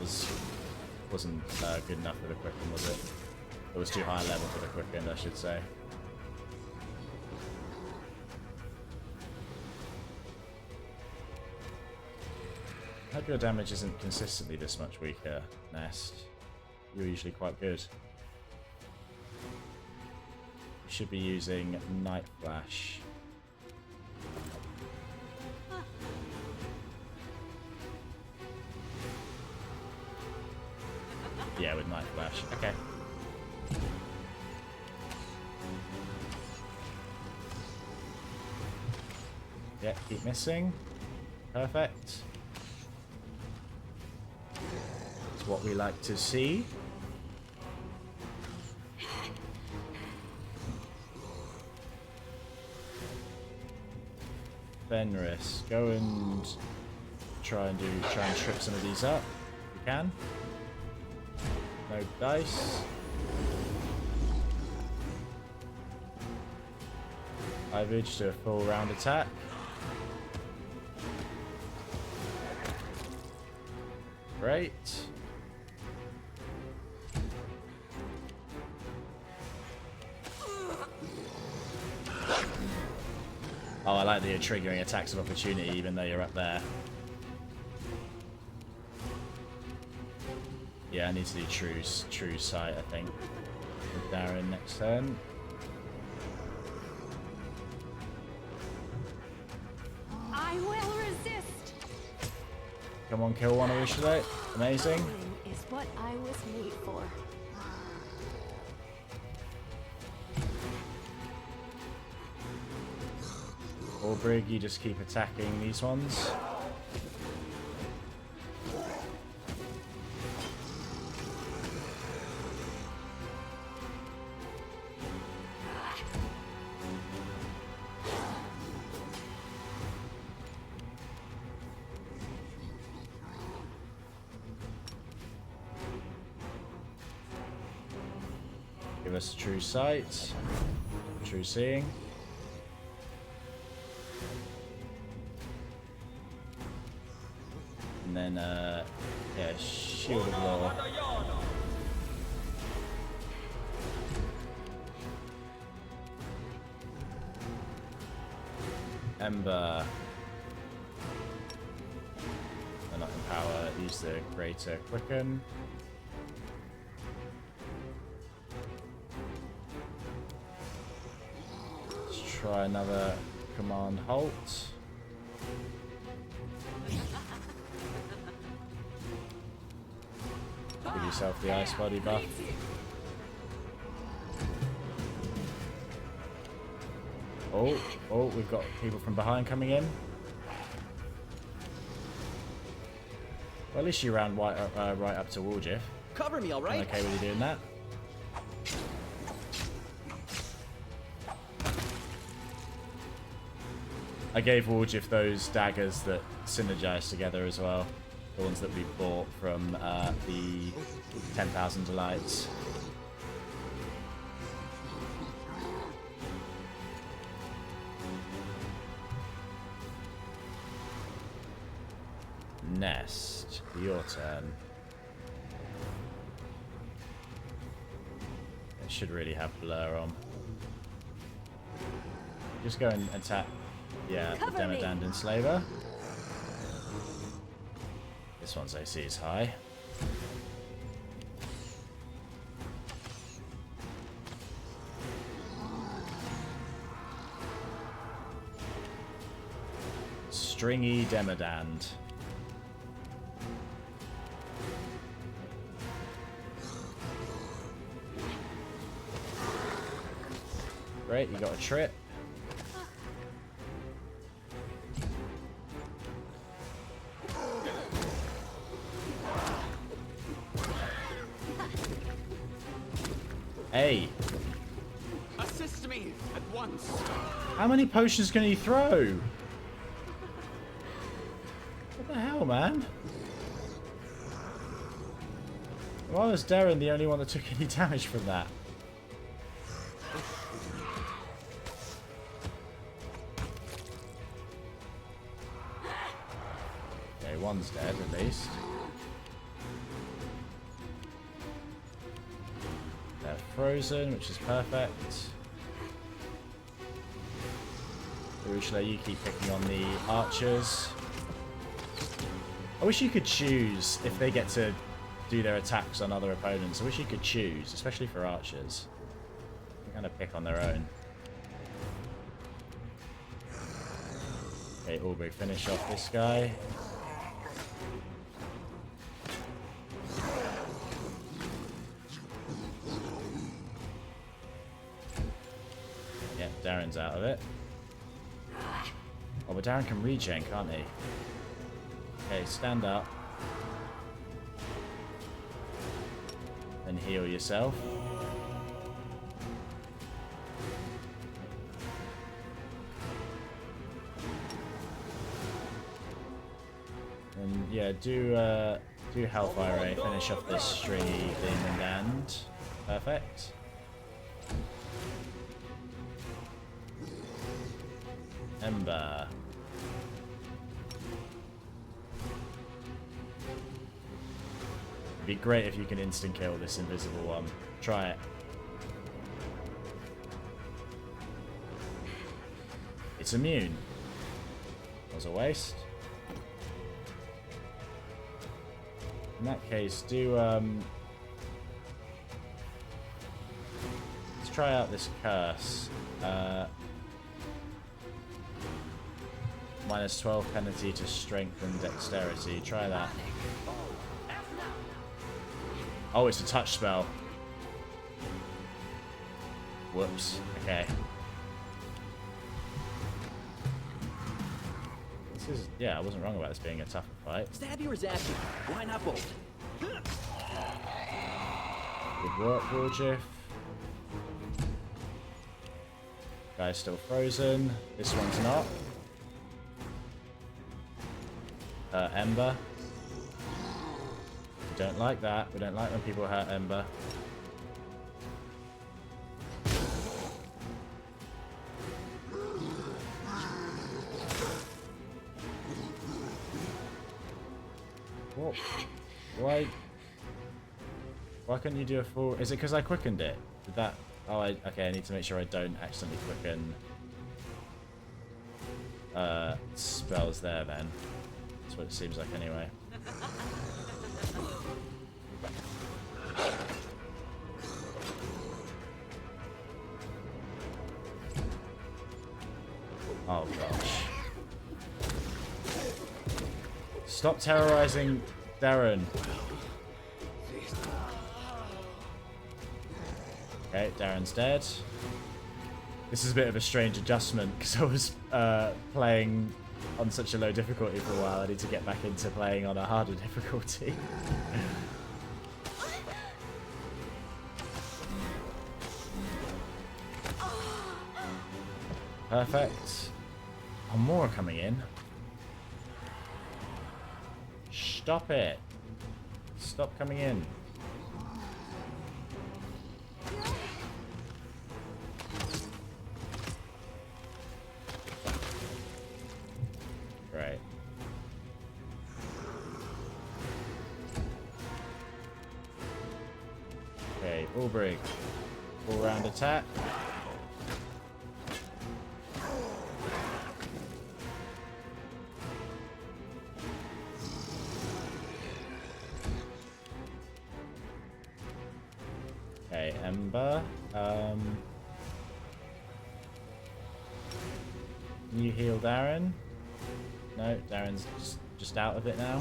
wasn't good enough for the quicken, was it? It was too high level for the quicken, I should say. I hope your damage isn't consistently this much weaker, Nest. You're usually quite good. You should be using Night Flash. Yeah, with Night Flash. Okay. Yeah, keep missing. Perfect. That's what we like to see. Fenris, go and try and trip some of these up if you can. No dice. Ivy, just do a full round attack. Great. Oh, I like that you're triggering attacks of opportunity even though you're up there. Yeah, I need to do true sight, I think. With Darren next turn. I will resist. Come on, kill one Arueshalae. Amazing. Is what I was made for. Or Brig, you just keep attacking these ones. Give us true sight, true seeing. And then, yeah, Shield of Law. Ember. Not in power use the greater quicken. Let's try another command halt. Give yourself the ice body buff. Oh, we've got people from behind coming in. Well, at least you ran right up to Woljif. Cover me, all right? I'm okay with you doing that. I gave Woljif those daggers that synergize together as well. The ones that we bought from the 10,000 Delights. Nest, your turn. It should really have blur on. Just go and attack, yeah, the Demodand Enslaver. This one's AC is high. Stringy Demodand. Great, you got a trip. Hey. Assist me at once. How many potions can he throw? What the hell, man? Why was Darren the only one that took any damage from that? Okay, one's dead at least. They're frozen, which is perfect. Arueshalae, you keep picking on the archers. I wish you could choose if they get to do their attacks on other opponents. I wish you could choose, especially for archers. They kind of pick on their own. Okay, Aubrey, finish off this guy. Yeah, Darren's out of it. Oh, but Darren can regen, can't he? Okay, stand up. And heal yourself. And yeah, do Hellfire Ray. Finish off this stringy demon and perfect. Ember. It'd be great if you can instant kill this invisible one. Try it. It's immune. That was a waste. In that case, do let's try out this curse. Minus 12 penalty to strength and dexterity. Try that. Oh, it's a touch spell. Whoops. Okay. This is, yeah, I wasn't wrong about this being a tougher fight. Stabby or zappy? Why not both? Good work, Woljif. Guy's still frozen. This one's not. Ember. We don't like that. We don't like when people hurt Ember. What? Why couldn't you do a full... Is it because I quickened it? Did that... Oh, okay, I need to make sure I don't accidentally quicken spells there then. That's what it seems like anyway. Oh gosh. Stop terrorizing Darren. Okay, Darren's dead. This is a bit of a strange adjustment because I was playing on such a low difficulty for a while. I need to get back into playing on a harder difficulty. Perfect. Oh, more are coming in. Stop it. Stop coming in. Right. Okay, Ulbrich. All round attack. Okay, Ember. Can you heal Darren? No, Darren's just out of it now.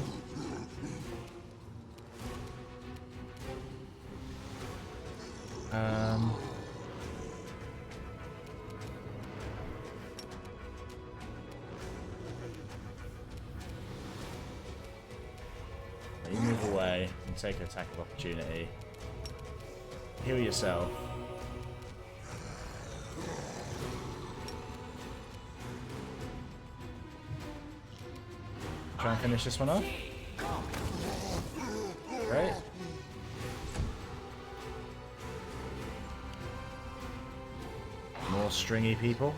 You move away and take an attack of opportunity. Heal yourself. Try and finish this one off. Great. More stringy people.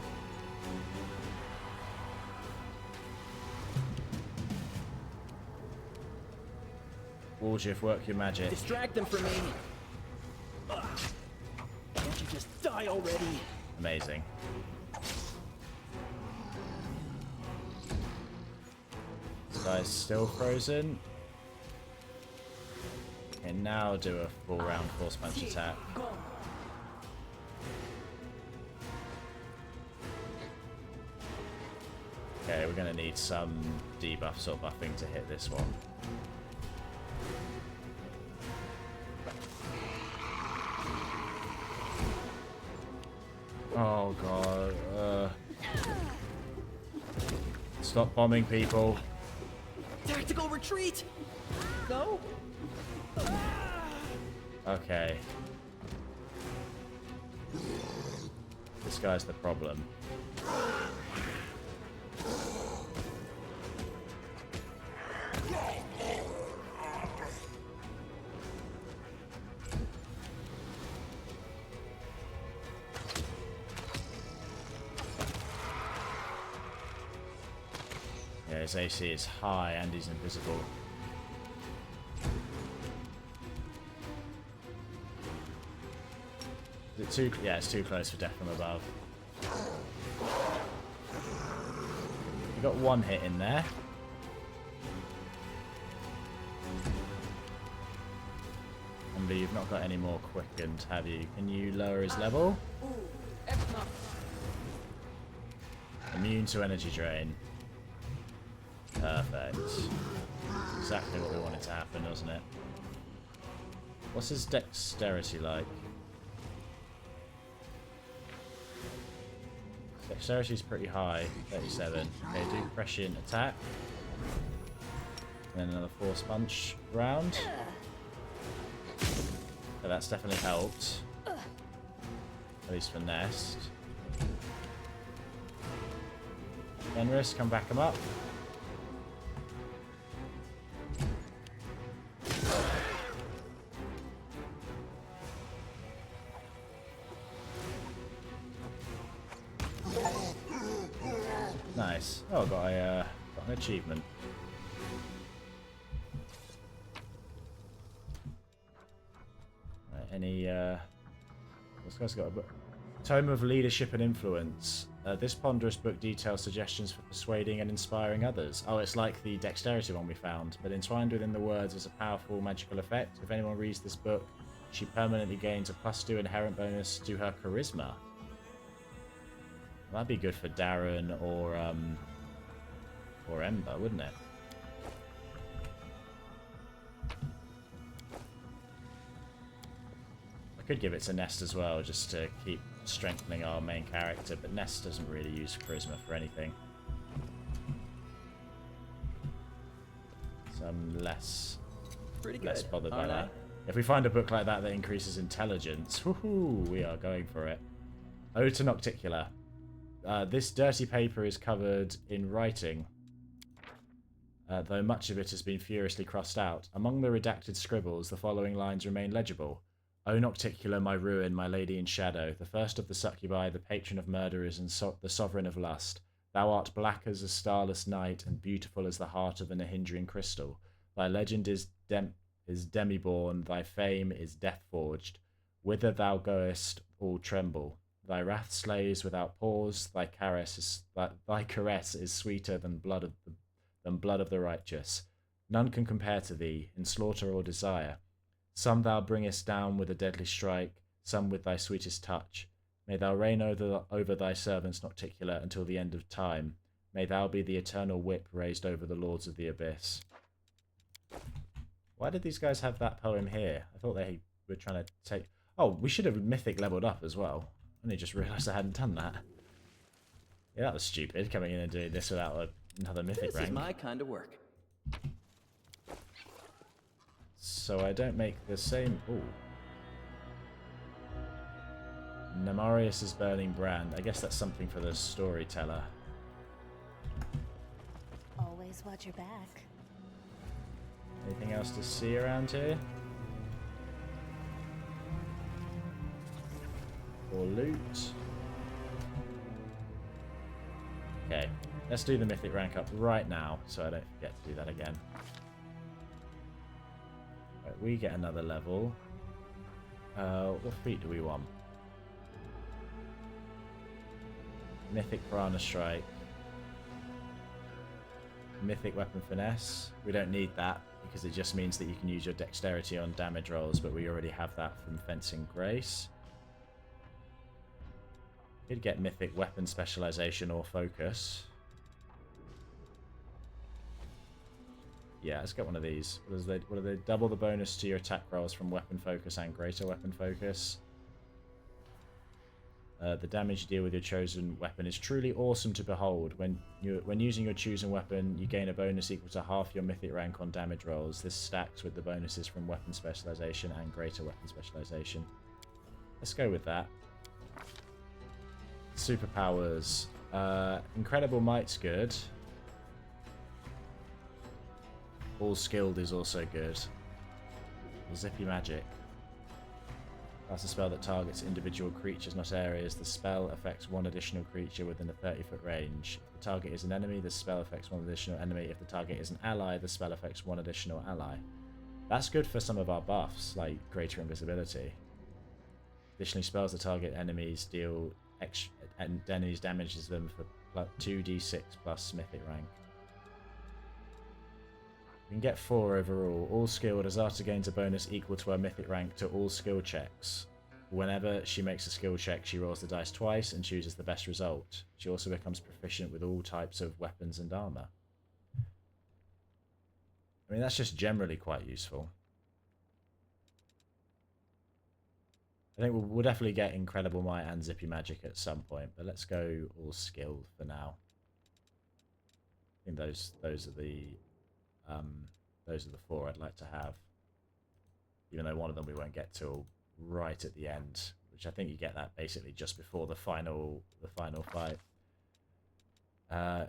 Warjiff, work your magic. Distract them from me. Ugh. Can't you just die already? Amazing. This guy's still frozen. Okay, now do a full round force punch attack. Okay, we're gonna need some debuffs or buffing to hit this one. Oh god. Stop bombing people. Tactical retreat. No. Okay. This guy's the problem. Yeah, his AC is high and he's invisible. Is it too? Yeah, it's too close for death from above. You got one hit in there. Ember, you've not got any more quickened, have you? Can you lower his level? Immune to energy drain. Perfect. Exactly what we wanted to happen, wasn't it? What's his dexterity like? Dexterity's pretty high, 37. Okay, do prescient attack. And then another force punch round. So that's definitely helped. At least for Nest. Fenris, come back him up. Nice. Oh, got an achievement. Right, any this guy's got a Tome of Leadership and Influence. This ponderous book details suggestions for persuading and inspiring others. Oh, it's like the dexterity one we found, but entwined within the words is a powerful magical effect. If anyone reads this book, she permanently gains a +2 inherent bonus to her charisma. That'd be good for Darren or Ember, wouldn't it? I could give it to Nest as well, just to keep strengthening our main character, but Nest doesn't really use charisma for anything. So I'm less bothered by that. If we find a book like that that increases intelligence, woohoo, we are going for it. Ode to Nocticular. This dirty paper is covered in writing, though much of it has been furiously crossed out. Among the redacted scribbles, the following lines remain legible. O Nocticular, my ruin, my lady in shadow, the first of the succubi, the patron of murderers and the sovereign of lust. Thou art black as a starless night and beautiful as the heart of an Ahindrian crystal. Thy legend is demi-born, thy fame is death-forged. Whither thou goest, all tremble. Thy wrath slays without pause, thy caress is sweeter than blood of the righteous. None can compare to thee, in slaughter or desire. Some thou bringest down with a deadly strike, some with thy sweetest touch. May thou reign over thy servants Nocticular until the end of time. May thou be the eternal whip raised over the lords of the abyss. Why did these guys have that poem here? I thought they were trying to take... Oh, we should have mythic leveled up as well. I only just realised I hadn't done that. Yeah, that was stupid, coming in and doing this without another mythic rank. This is my kind of work. So I don't make the same... Ooh. Nemarius' burning brand. I guess that's something for the storyteller. Always watch your back. Anything else to see around here? Or loot? Okay, let's do the mythic rank up right now, so I don't forget to do that again. Right, we get another level. What feat do we want? Mythic Piranha Strike. Mythic Weapon Finesse. We don't need that, because it just means that you can use your dexterity on damage rolls, but we already have that from Fencing Grace. Could get Mythic Weapon Specialization or Focus. Yeah, let's get one of these. What do they double the bonus to your attack rolls from Weapon Focus and Greater Weapon Focus. The damage you deal with your chosen weapon is truly awesome to behold. When using your chosen weapon, you gain a bonus equal to half your mythic rank on damage rolls. This stacks with the bonuses from Weapon Specialization and Greater Weapon Specialization. Let's go with that. Superpowers. Incredible Might's good. All Skilled is also good. Zippy Magic. That's a spell that targets individual creatures, not areas. The spell affects one additional creature within a 30-foot range. If the target is an enemy, the spell affects one additional enemy. If the target is an ally, the spell affects one additional ally. That's good for some of our buffs, like Greater Invisibility. Additionally, spells that target enemies deal enemies damages them for 2d6 plus mythic rank. You can get 4 overall. All skilled, Azata gains a bonus equal to her mythic rank to all skill checks. Whenever she makes a skill check, she rolls the dice twice and chooses the best result. She also becomes proficient with all types of weapons and armor. I mean, that's just generally quite useful. I think we'll definitely get Incredible Might and Zippy Magic at some point, but let's go all skilled for now. I think those are the 4 I'd like to have. Even though one of them we won't get till right at the end, which I think you get that basically just before the final fight.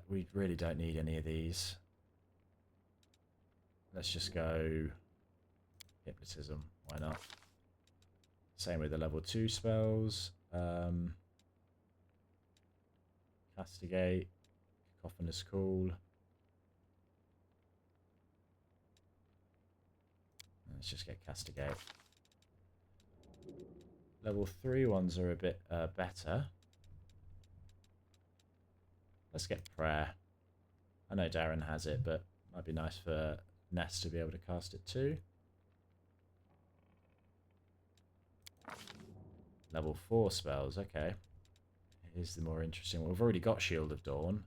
We really don't need any of these. Let's just go Hypnotism. Why not? Same with the level 2 spells. Castigate. Cacophonous Call. Let's just get Castigate. Level 3 ones are a bit better. Let's get Prayer. I know Darren has it, but it might be nice for Ness to be able to cast it too. Level 4 spells, okay. Here's the more interesting one. We've already got Shield of Dawn.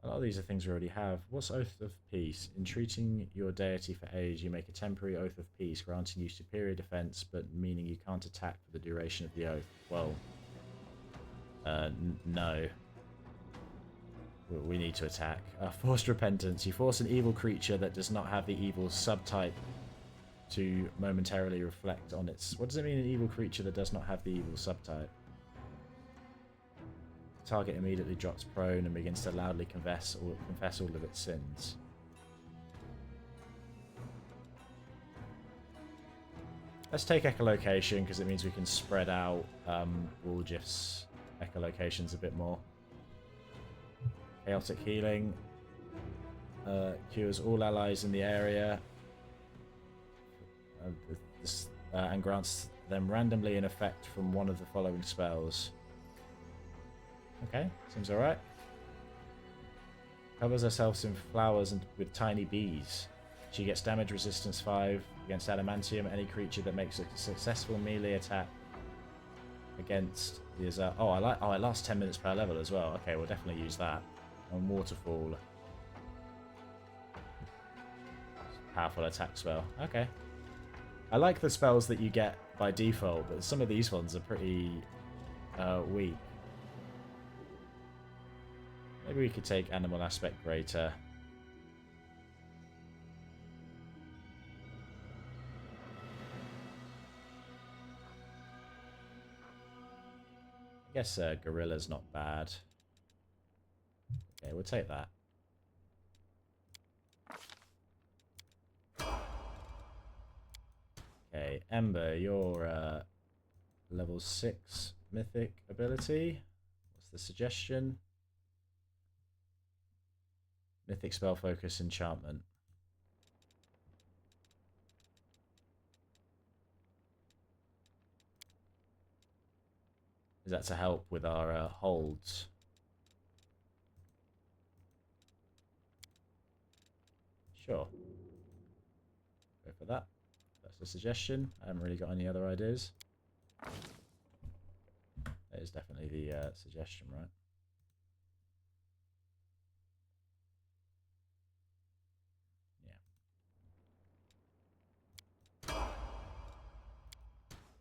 A lot of these are things we already have. What's Oath of Peace? Entreating your deity for age, you make a temporary Oath of Peace, granting you superior defense, but meaning you can't attack for the duration of the oath. Well, no. We need to attack. Forced Repentance. You force an evil creature that does not have the evil subtype to momentarily reflect on its... What does it mean, an evil creature that does not have the evil subtype? Target immediately drops prone and begins to loudly confess all of its sins. Let's take echolocation because it means we can spread out Woolgif's echolocations a bit more. Chaotic healing cures all allies in the area and grants them randomly an effect from one of the following spells. Okay, seems alright. Covers herself in flowers and with tiny bees. She gets damage resistance 5 against adamantium. Any creature that makes a successful melee attack against the Azata. Oh, it lasts 10 minutes per level as well. Okay, we'll definitely use that. And Waterfall. Powerful attack spell. Okay. I like the spells that you get by default, but some of these ones are pretty weak. Maybe we could take Animal Aspect Greater. I guess Gorilla's not bad. Okay, we'll take that. Okay, Ember, your level 6 mythic ability. What's the suggestion? Mythic spell focus enchantment. Is that to help with our holds? Sure. Go for that. That's a suggestion. I haven't really got any other ideas. That is definitely the suggestion, right?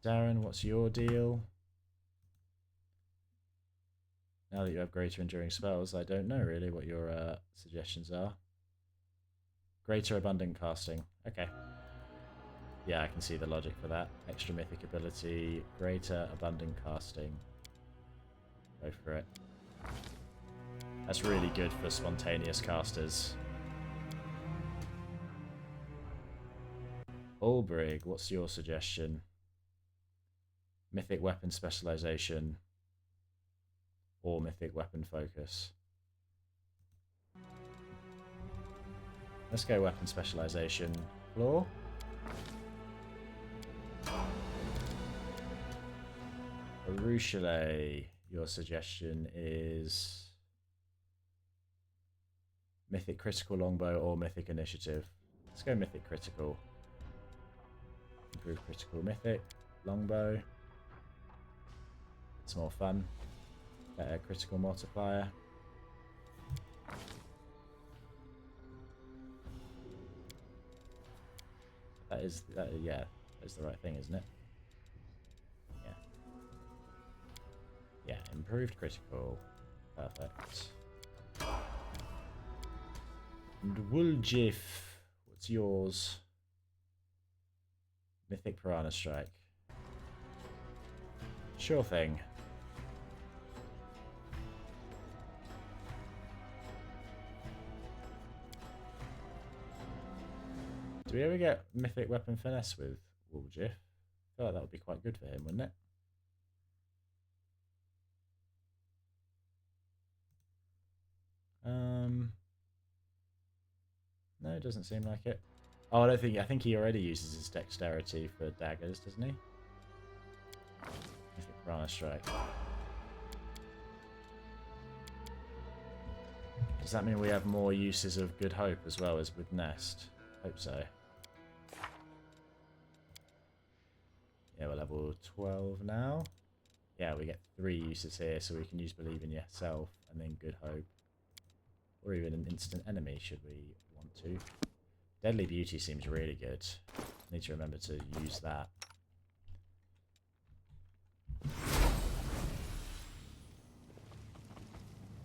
Darren, what's your deal? Now that you have greater enduring spells, I don't know really what your suggestions are. Greater abundant casting. Okay. Yeah, I can see the logic for that. Extra mythic ability, greater abundant casting. Go for it. That's really good for spontaneous casters. Ulbrig, what's your suggestion? Mythic weapon specialization or mythic weapon focus? Let's go weapon specialization. Floor? Arueshalae, your suggestion is mythic critical longbow or mythic initiative. Let's go mythic critical. Improve critical mythic longbow. It's more fun. Better critical multiplier. Yeah, that's the right thing, isn't it? Yeah. Yeah, improved critical. Perfect. And Woolgif, what's yours? Mythic Piranha Strike. Sure thing. Do we ever get Mythic Weapon Finesse with Woolgif? I feel like that would be quite good for him, wouldn't it? No, it doesn't seem like it. Oh, I think he already uses his dexterity for daggers, doesn't he? Mythic Piranha Strike. Does that mean we have more uses of Good Hope as well as with Nest? Hope so. Yeah, we're level 12 now. Yeah, we get 3 uses here, so we can use Believe in Yourself and then Good Hope. Or even an instant enemy, should we want to. Deadly Beauty seems really good. Need to remember to use that.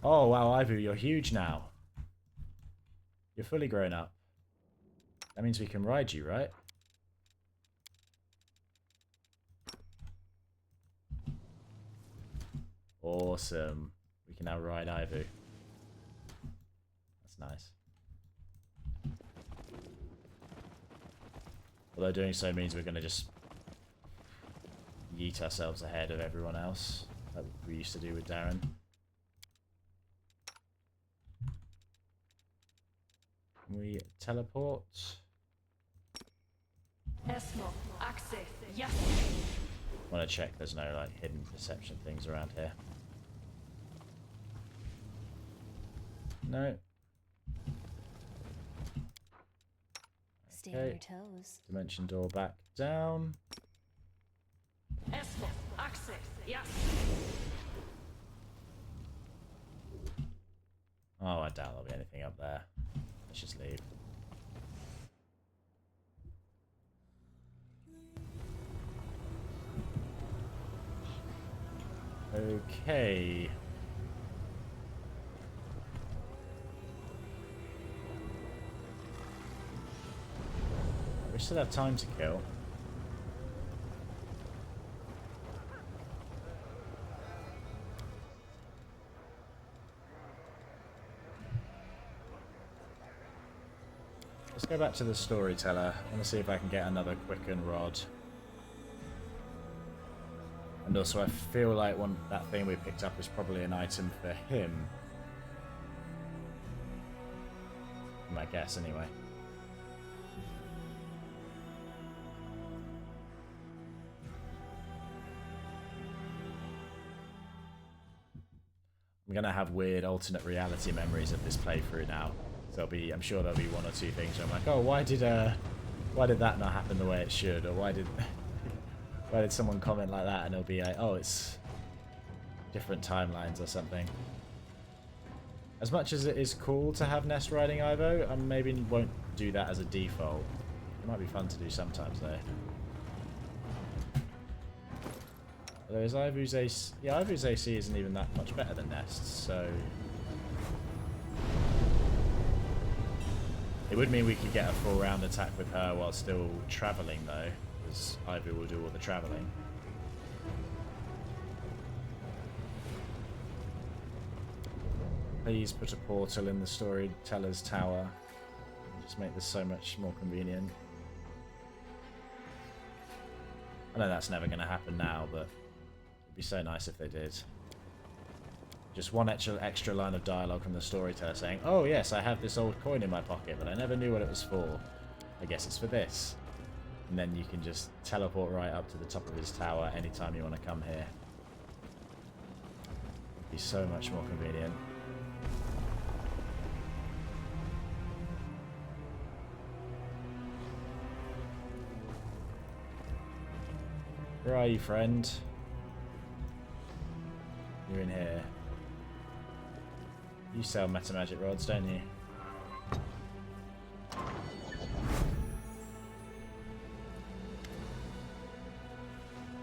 Oh, wow, Ivu, you're huge now. You're fully grown up. That means we can ride you, right? Awesome. We can now ride Ivu. That's nice. Although doing so means we're going to just yeet ourselves ahead of everyone else, like we used to do with Darren. Can we teleport? I want to check there's no like hidden perception things around here. No. Stay on your toes. Dimension door back down. Oh, I doubt there'll be anything up there. Let's just leave. Okay. We still have time to kill. Let's go back to the storyteller. I want to see if I can get another quicken rod. And also I feel like that thing we picked up was probably an item for him. My guess anyway. I'm gonna have weird alternate reality memories of this playthrough now. So I'm sure there'll be 1 or 2 things where I'm like, oh, why did that not happen the way it should, or why did someone comment like that, and it'll be like, oh, it's different timelines or something. As much as it is cool to have Nest riding Ivo, I maybe won't do that as a default. It might be fun to do sometimes though. Although is Ivu's AC, yeah, Ivu's AC isn't even that much better than Nest's, so it would mean we could get a full round attack with her while still travelling though, because Ivu will do all the travelling. Please put a portal in the storyteller's tower. Just make this so much more convenient. I know that's never going to happen now, but it'd be so nice if they did. Just one extra line of dialogue from the storyteller saying, oh yes, I have this old coin in my pocket, but I never knew what it was for. I guess it's for this. And then you can just teleport right up to the top of his tower anytime you want to come here. It'd be so much more convenient. Where are you, friend? You're in here. You sell meta magic rods, don't you?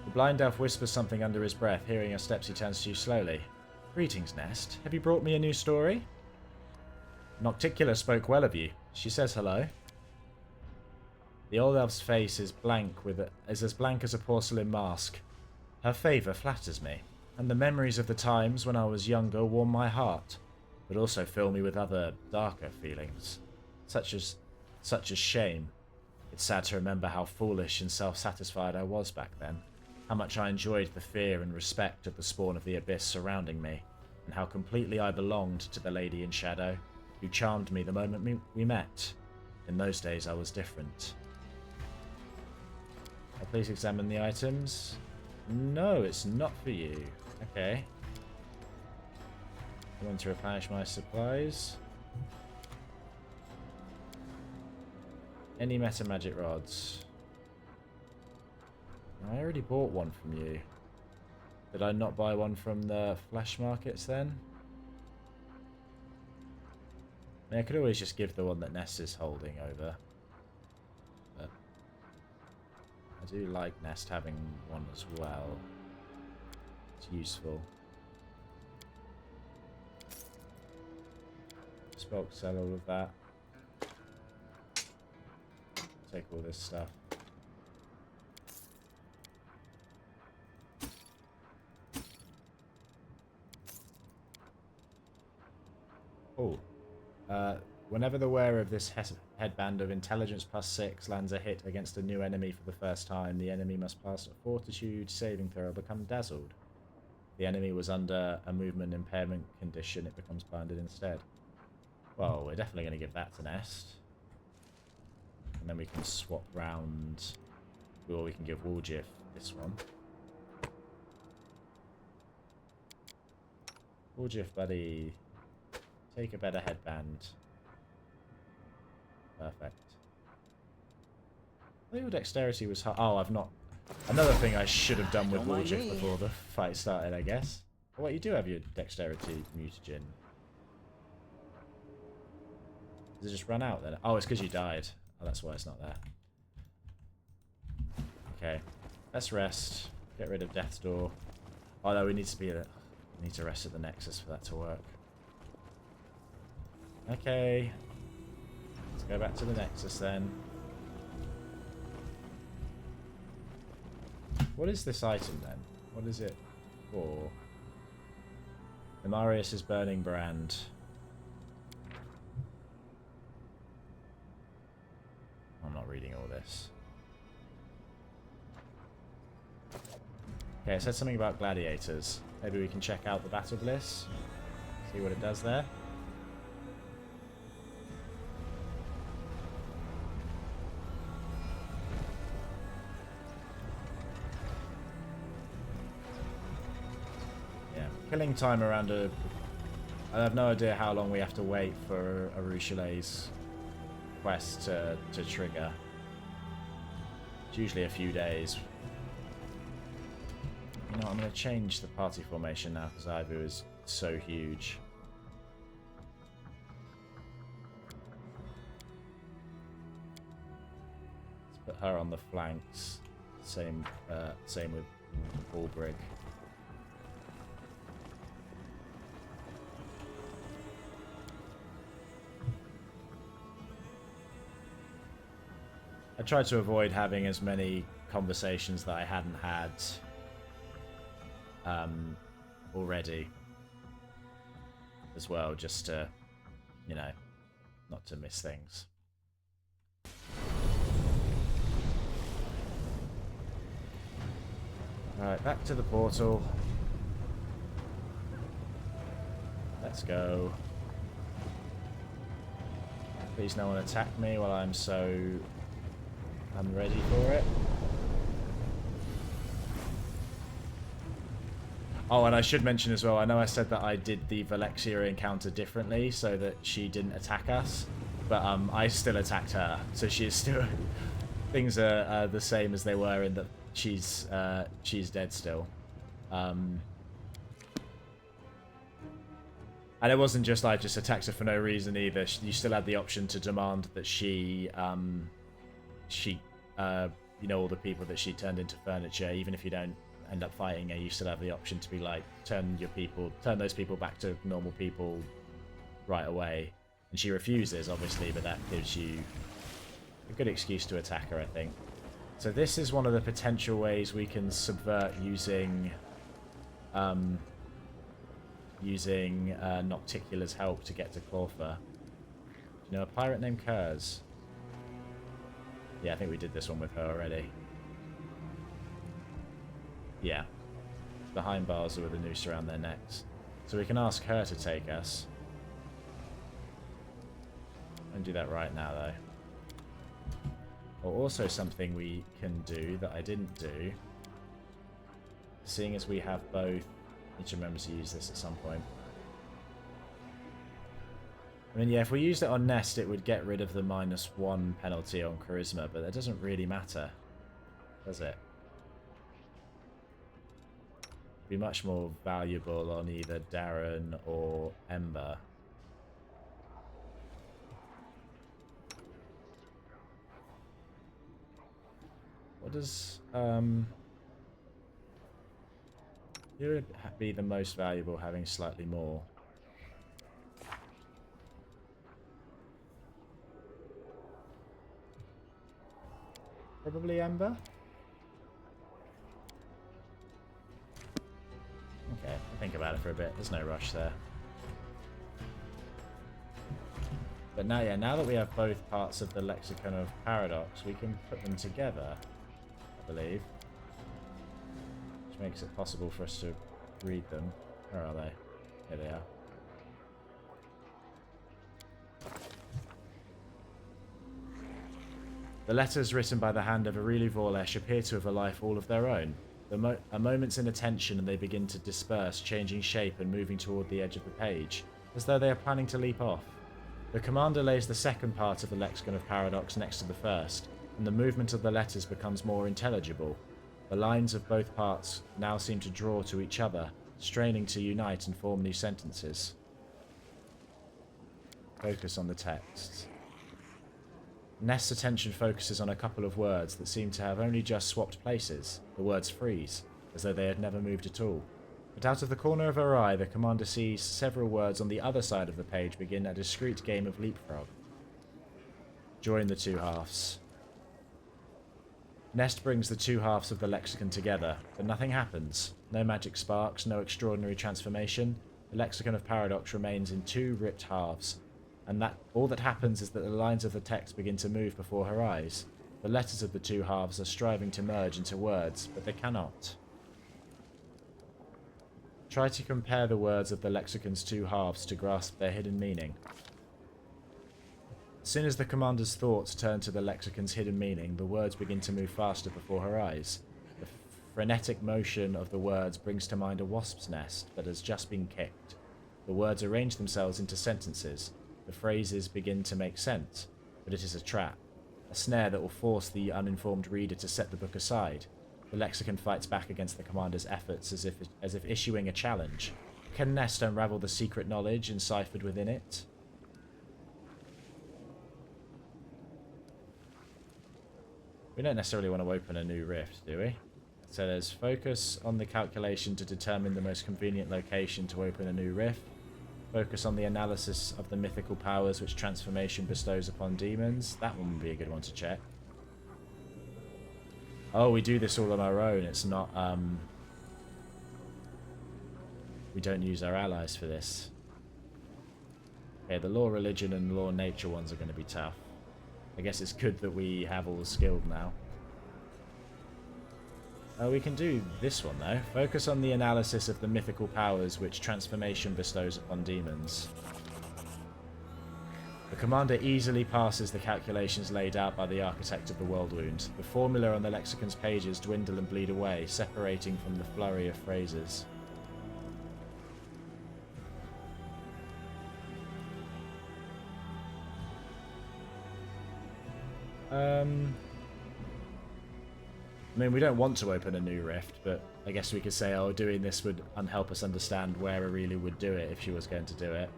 The blind elf whispers something under his breath. Hearing your steps, he turns to you slowly. Greetings, Nest. Have you brought me a new story? Nocticular spoke well of you. She says hello. The old elf's face is as blank as a porcelain mask. Her favour flatters me, and the memories of the times when I was younger warm my heart, but also fill me with other, darker feelings, such as shame. It's sad to remember how foolish and self-satisfied I was back then, how much I enjoyed the fear and respect of the spawn of the abyss surrounding me, and how completely I belonged to the lady in shadow, who charmed me the moment we met. In those days, I was different. Please examine the items. No, it's not for you. Okay. I want to replenish my supplies. Any meta magic rods? I already bought one from you. Did I not buy one from the flesh markets then? I mean, I could always just give the one that Ness is holding over. But I do like Nest having one as well. It's useful. Just bulk sell all of that. Take all this stuff. Oh. Whenever the wearer of this headband of intelligence +6 lands a hit against a new enemy for the first time, the enemy must pass a fortitude saving throw or become dazzled. If the enemy was under a movement impairment condition, it becomes blinded instead. Well, we're definitely going to give that to Nest. And then we can swap round, or we can give Woolgif this one. Woolgif, buddy. Take a better headband. Perfect. I think your dexterity was high. Oh, I've not... Another thing I should have done with Woolgif before the fight started, I guess. Oh, wait, you do have your dexterity mutagen. Does it just run out then? Oh, it's because you died. Oh, that's why it's not there. Okay. Let's rest. Get rid of Death's Door. Oh, no, we need to rest at the Nexus for that to work. Okay. Let's go back to the Nexus then. What is this item then? What is it for? Nemarius' Burning Brand. I'm not reading all this. Okay, it said something about gladiators. Maybe we can check out the Battle Bliss. See what it does there. Killing time around a... I have no idea how long we have to wait for Arueshalae's quest to trigger. It's usually a few days. You know what, I'm going to change the party formation now because Ivu is so huge. Let's put her on the flanks. Same with Albrig. I tried to avoid having as many conversations that I hadn't had already as well, just to, you know, not to miss things. Alright, back to the portal. Let's go. Please no one attack me while I'm so... I'm ready for it. Oh, and I should mention as well, I know I said that I did the Velexia encounter differently so that she didn't attack us, but I still attacked her, so she is still... Things are the same as they were in that she's dead still. And it wasn't just I just attacked her for no reason either. You still had the option to demand that she you know, all the people that she turned into furniture, even if you don't end up fighting her, you still have the option to be like, turn those people back to normal people right away. And she refuses, obviously, but that gives you a good excuse to attack her, I think. So this is one of the potential ways we can subvert using Nocticular's help to get to Clorfa. You know, a pirate named Kurz. Yeah, I think we did this one with her already. Yeah. The hind bars are with a noose around their necks. So we can ask her to take us. I'll do that right now, though. Or also something we can do that I didn't do, seeing as we have both. Need to remember to use this at some point. I mean, yeah, if we used it on Nest, it would get rid of the -1 penalty on Charisma, but that doesn't really matter, does it? It'd be much more valuable on either Darren or Ember. What does, who would be the most valuable having slightly more? Probably Ember? Okay, I'll think about it for a bit. There's no rush there. But now, yeah, now that we have both parts of the Lexicon of Paradox, we can put them together, I believe. Which makes it possible for us to read them. Where are they? Here they are. The letters written by the hand of Aurelie Vorlesh appear to have a life all of their own. A moment's inattention and they begin to disperse, changing shape and moving toward the edge of the page, as though they are planning to leap off. The commander lays the second part of the Lexicon of Paradox next to the first, and the movement of the letters becomes more intelligible. The lines of both parts now seem to draw to each other, straining to unite and form new sentences. Focus on the text. Nest's attention focuses on a couple of words that seem to have only just swapped places. The words freeze, as though they had never moved at all. But out of the corner of her eye, the commander sees several words on the other side of the page begin a discreet game of leapfrog. Join the two halves. Nest brings the two halves of the lexicon together, but nothing happens. No magic sparks, no extraordinary transformation. The Lexicon of Paradox remains in two ripped halves, and all that happens is that the lines of the text begin to move before her eyes. The letters of the two halves are striving to merge into words, but they cannot. Try to compare the words of the lexicon's two halves to grasp their hidden meaning. As soon as the commander's thoughts turn to the lexicon's hidden meaning, the words begin to move faster before her eyes. The frenetic motion of the words brings to mind a wasp's nest that has just been kicked. The words arrange themselves into sentences. The phrases begin to make sense, but it is a trap, a snare that will force the uninformed reader to set the book aside. The lexicon fights back against the commander's efforts as if issuing a challenge. Can Nest unravel the secret knowledge enciphered within it? We don't necessarily want to open a new rift, do we? So there's focus on the calculation to determine the most convenient location to open a new rift. Focus on the analysis of the mythical powers which transformation bestows upon demons. That one would be a good one to check. Oh, we do this all on our own. It's not, we don't use our allies for this. Okay, the law, religion, and law, nature ones are going to be tough. I guess it's good that we have all skilled now. We can do this one, though. Focus on the analysis of the mythical powers which transformation bestows upon demons. The commander easily passes the calculations laid out by the architect of the world wound. The formula on the lexicon's pages dwindle and bleed away, separating from the flurry of phrases. I mean, we don't want to open a new rift, but I guess we could say, oh, doing this would help us understand where Aurelie would do it if she was going to do it.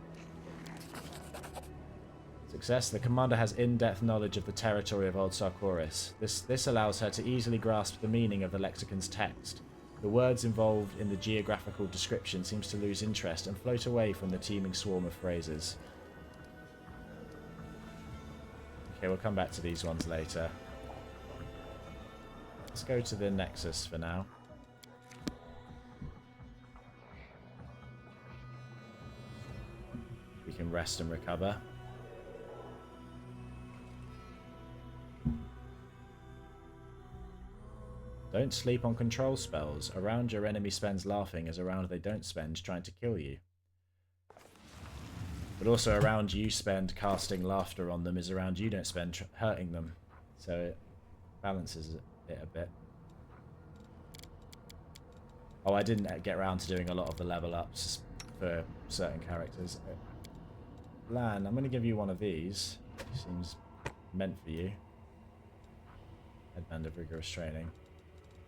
Success. The commander has in-depth knowledge of the territory of Old Sarkoris. This allows her to easily grasp the meaning of the lexicon's text. The words involved in the geographical description seems to lose interest and float away from the teeming swarm of phrases. Okay, we'll come back to these ones later. Let's go to the Nexus for now. We can rest and recover. Don't sleep on control spells. Around your enemy spends laughing as around they don't spend trying to kill you. But also around you spend casting laughter on them is around you don't spend hurting them. So balances it a bit. Oh, I didn't get around to doing a lot of the level ups for certain characters. Lan, I'm going to give you one of these. Seems meant for you. Headband of rigorous training.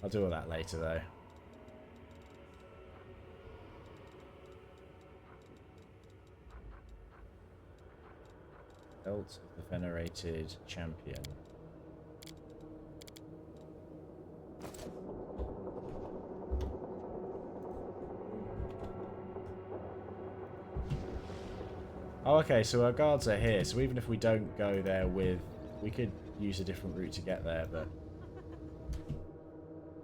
I'll do all that later though. Belt of the Venerated Champion. Oh, okay, so our guards are here, so even if we don't go there with... We could use a different route to get there, but...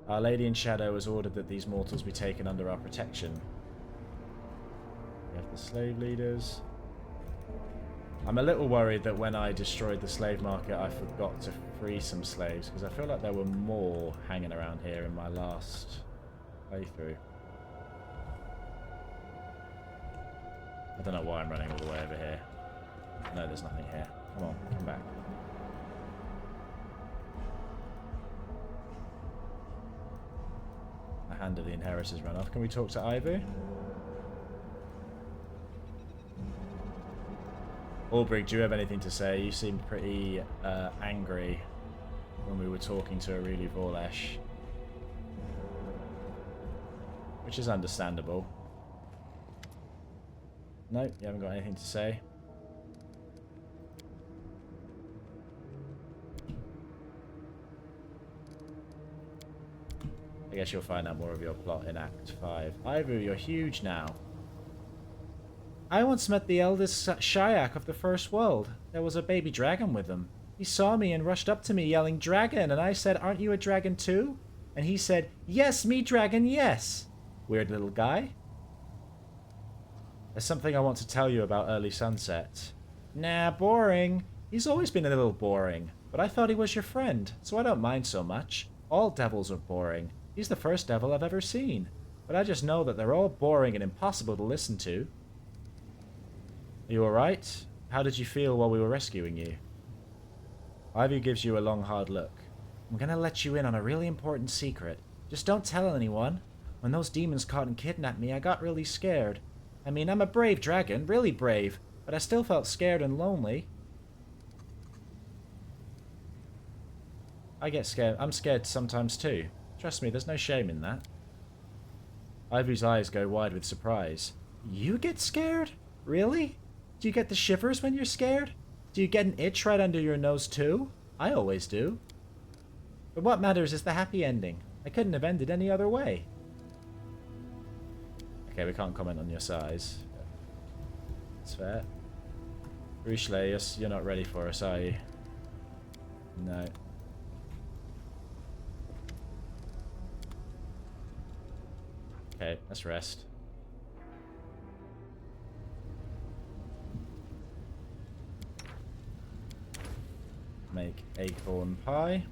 Our Lady in Shadow has ordered that these mortals be taken under our protection. We have the slave leaders. I'm a little worried that when I destroyed the slave market, I forgot to free some slaves, because I feel like there were more hanging around here in my last playthrough. I don't know why I'm running all the way over here. No, there's nothing here. Come on, come back. The hand of the inheritors run off. Can we talk to Ivu? Albrig, do you have anything to say? You seemed pretty angry when we were talking to Aureli Vorlesh. Which is understandable. No, you haven't got anything to say. I guess you'll find out more of your plot in Act 5. Ivu, you're huge now. I once met the eldest Shayak of the First World. There was a baby dragon with him. He saw me and rushed up to me yelling, "Dragon!" And I said, "Aren't you a dragon too?" And he said, "Yes, me dragon, yes." Weird little guy. There's something I want to tell you about Early Sunset. Nah, boring. He's always been a little boring. But I thought he was your friend, so I don't mind so much. All devils are boring. He's the first devil I've ever seen. But I just know that they're all boring and impossible to listen to. Are you alright? How did you feel while we were rescuing you? Ivy gives you a long, hard look. I'm gonna let you in on a really important secret. Just don't tell anyone. When those demons caught and kidnapped me, I got really scared. I mean, I'm a brave dragon, really brave, but I still felt scared and lonely. I get scared. I'm scared sometimes too. Trust me, there's no shame in that. Ivy's eyes go wide with surprise. You get scared? Really? Do you get the shivers when you're scared? Do you get an itch right under your nose too? I always do. But what matters is the happy ending. I couldn't have ended any other way. Okay, we can't comment on your size. That's fair. Arueshalae, you're not ready for us, are you? No. Okay, let's rest. Make acorn pie.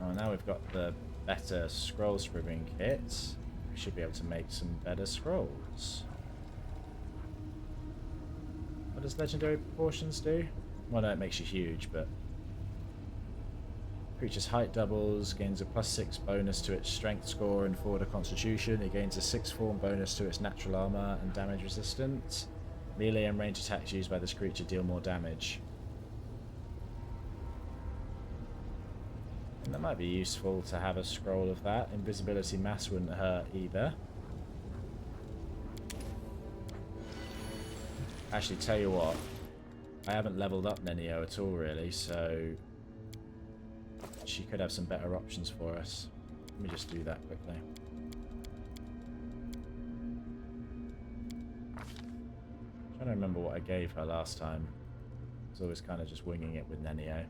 Oh, now we've got the better scroll scribbling kit. We should be able to make some better scrolls. What does legendary proportions do? Well, no, it makes you huge, but... Creature's height doubles, gains a +6 bonus to its strength score and forward constitution. It gains a 6 form bonus to its natural armor and damage resistant. Melee and range attacks used by this creature deal more damage. And that might be useful to have a scroll of that. Invisibility mass wouldn't hurt either. Actually, tell you what, I haven't leveled up Nenio at all really, so she could have some better options for us. Let me just do that quickly. I'm trying to remember what I gave her last time. I was always kind of just winging it with Nenio.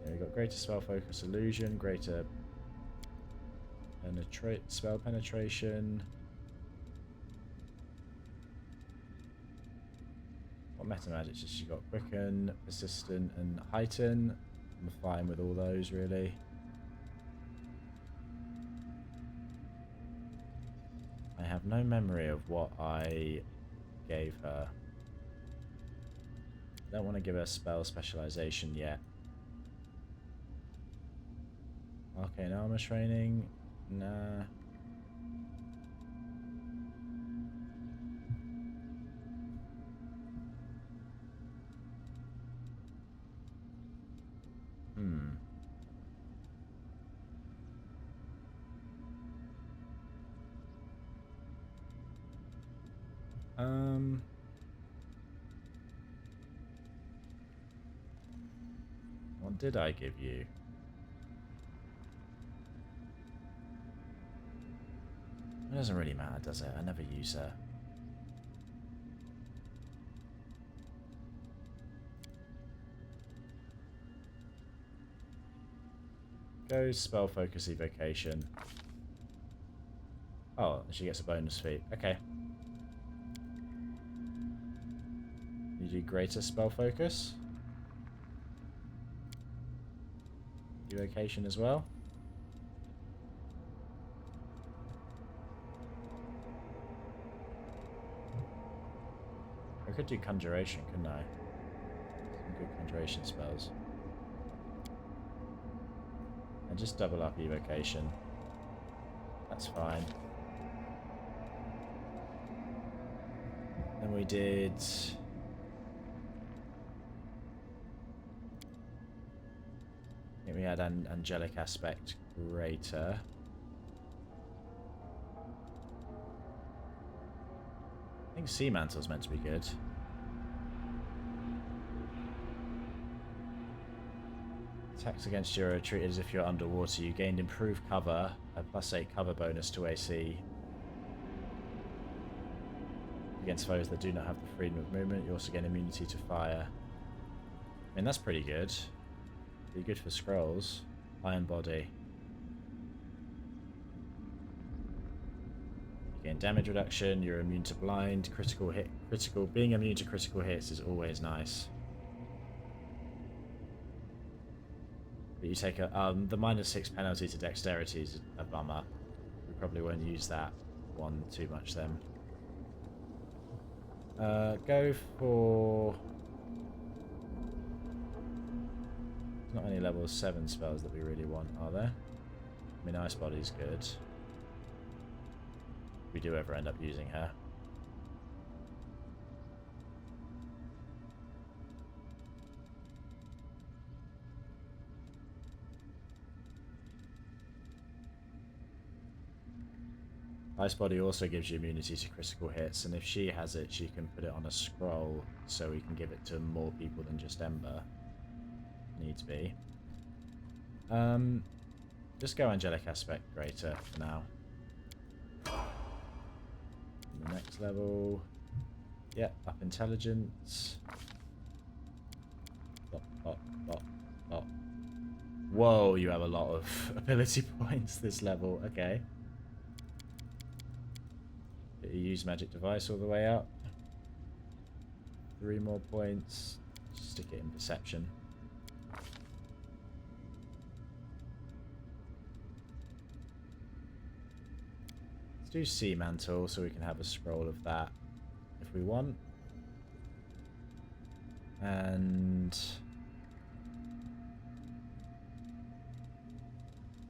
Yeah, we've got greater spell focus illusion, greater spell penetration. What meta magics has she got? Quicken, persistent, and heighten. I'm fine with all those really. I have no memory of what I gave her. Don't want to give her spell specialization yet. Arcane armor training. Nah. What did I give you? It doesn't really matter, does it? I never use her. Go spell focus evocation. Oh, she gets a bonus feat. Okay. You do greater spell focus. Evocation as well. I could do conjuration, couldn't I? Some good conjuration spells. And just double up evocation. That's fine. Then we did... I think we had an angelic aspect greater. I think Sea Mantle's meant to be good. Attacks against you are treated as if you're underwater. You gained improved cover, a +8 cover bonus to AC. Against foes that do not have the freedom of movement, you also gain immunity to fire. I mean, that's pretty good. Pretty good for scrolls. Iron Body. You gain damage reduction, you're immune to blind, being immune to critical hits is always nice. But you take the -6 penalty to dexterity is a bummer. We probably won't use that one too much then. Go for... Not any level 7 spells that we really want, are there? I mean, Ice Body's good. We do ever end up using her. Ice Body also gives you immunity to critical hits, and if she has it, she can put it on a scroll, so we can give it to more people than just Ember. Needs be. Just go Angelic Aspect Greater for now. And the next level. Yep, up Intelligence. Bop, bop, bop, bop. Whoa, you have a lot of ability points this level. Okay. You use Magic Device all the way up. 3 more points. Stick it in Perception. Let's do Sea Mantle so we can have a scroll of that if we want. And...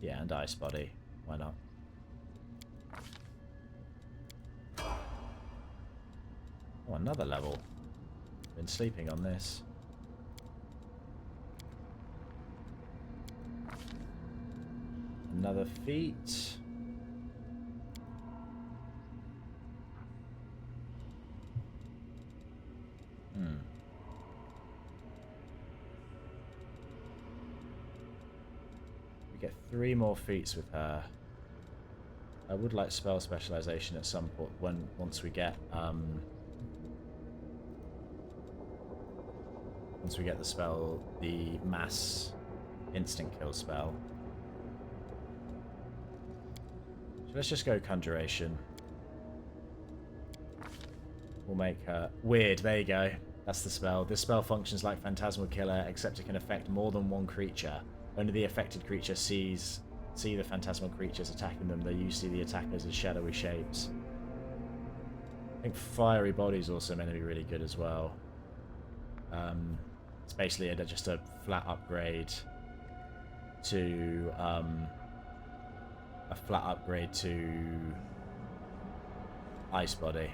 yeah, and Ice Body. Why not? Oh, another level. Been sleeping on this. Another feat. We get 3 more feats with her. I would like spell specialization at some point once we get the spell, the mass instant kill spell. So let's just go Conjuration. We'll make her... weird, there you go. That's the spell. This spell functions like Phantasmal Killer, except it can affect more than one creature. Only the affected creature see the phantasmal creatures attacking them. They usually see the attackers as shadowy shapes. I think Fiery Body's also meant to be really good as well. It's basically just a flat upgrade to Ice Body.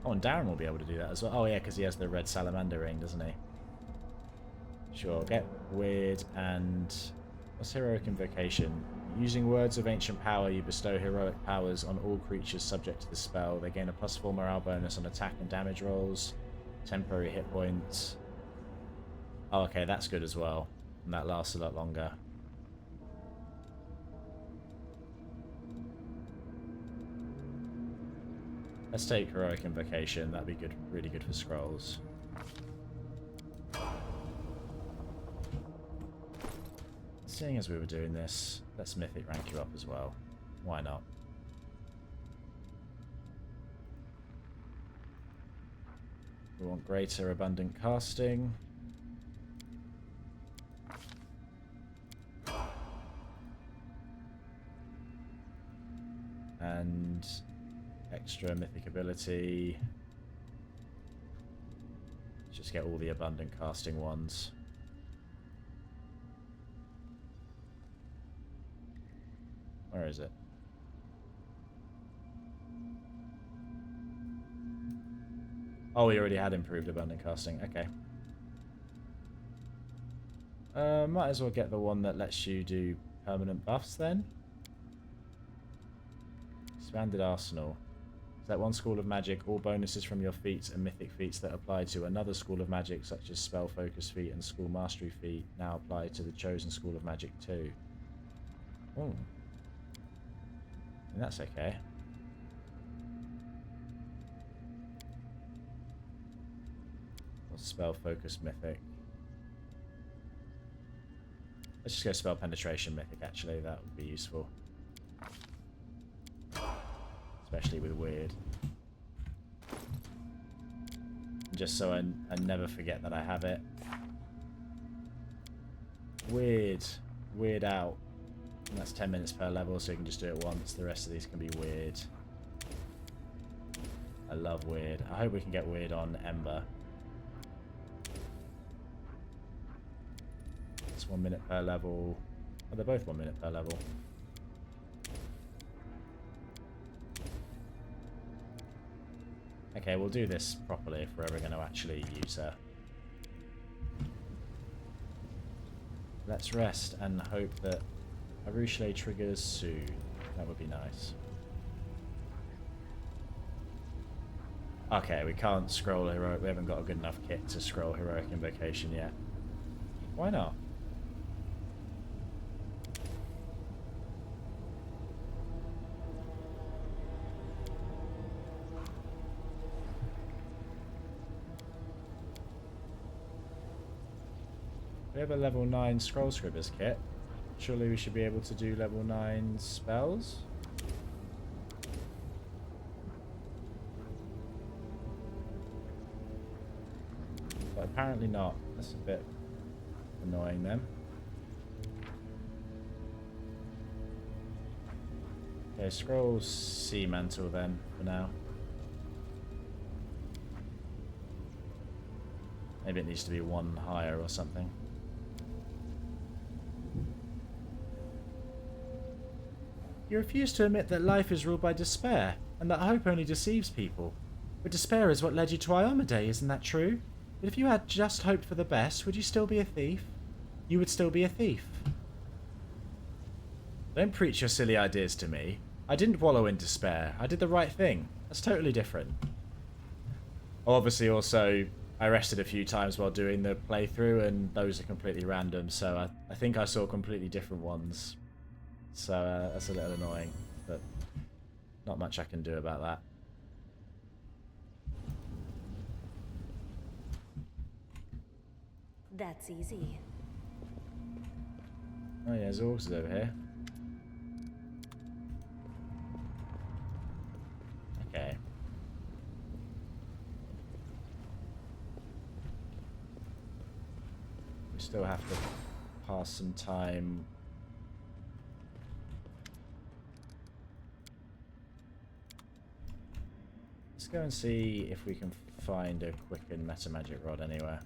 Oh, and Darren will be able to do that as well. Oh yeah, because he has the red salamander ring, doesn't he? Sure. Get weird and what's heroic invocation? Using words of ancient power, you bestow heroic powers on all creatures subject to the spell. They gain a +4 morale bonus on attack and damage rolls. Temporary hit points. Oh, okay, that's good as well. And that lasts a lot longer. Let's take heroic invocation. That'd be good, really good for scrolls. Seeing as we were doing this, let's mythic rank you up as well. Why not? We want greater abundant casting. And extra mythic ability. Let's just get all the abundant casting ones. Where is it? Oh, we already had improved abundant casting. Okay. Might as well get the one that lets you do permanent buffs then. Expanded Arsenal. Is that one school of magic? All bonuses from your feats and mythic feats that apply to another school of magic, such as spell focus feat and school mastery feat, now apply to the chosen school of magic too. Oh. And that's okay. Spell focus mythic. Let's just go spell penetration mythic actually, that would be useful. Especially with weird. Just so I never forget that I have it. Weird. Weird out. And that's 10 minutes per level, so you can just do it once. The rest of these can be weird. I love weird. I hope we can get weird on Ember. It's 1 minute per level. Oh, they're both 1 minute per level. Okay, we'll do this properly if we're ever going to actually use her. Let's rest and hope that Arueshalae triggers soon. That would be nice. Okay, we can't scroll heroic. We haven't got a good enough kit to scroll heroic invocation yet. Why not? We have a level 9 Scroll Scribbers kit. Surely we should be able to do level 9 spells? But apparently not. That's a bit annoying then. Okay, Scroll Sea Mantle then, for now. Maybe it needs to be one higher or something. You refuse to admit that life is ruled by despair, and that hope only deceives people. But despair is what led you to Iomedae, isn't that true? But if you had just hoped for the best, would you still be a thief? You would still be a thief. Don't preach your silly ideas to me. I didn't wallow in despair. I did the right thing. That's totally different. Obviously, also, I rested a few times while doing the playthrough, and those are completely random, so I think I saw completely different ones. So that's a little annoying, but not much I can do about that. That's easy. Oh yeah, Zorgs is over here. Okay. We still have to pass some time. Let's go and see if we can find a quickened meta magic rod anywhere.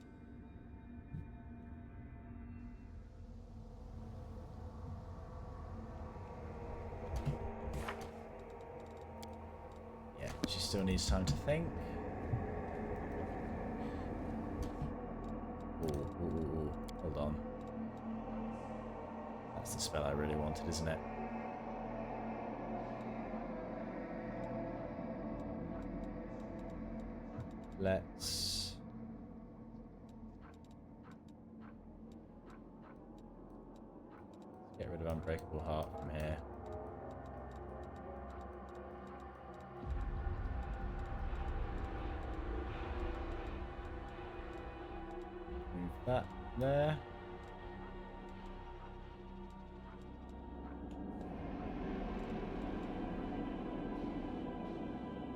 Yeah, she still needs time to think. Ooh, hold on. That's the spell I really wanted, isn't it? Let's get rid of Unbreakable Heart from here. Move that there.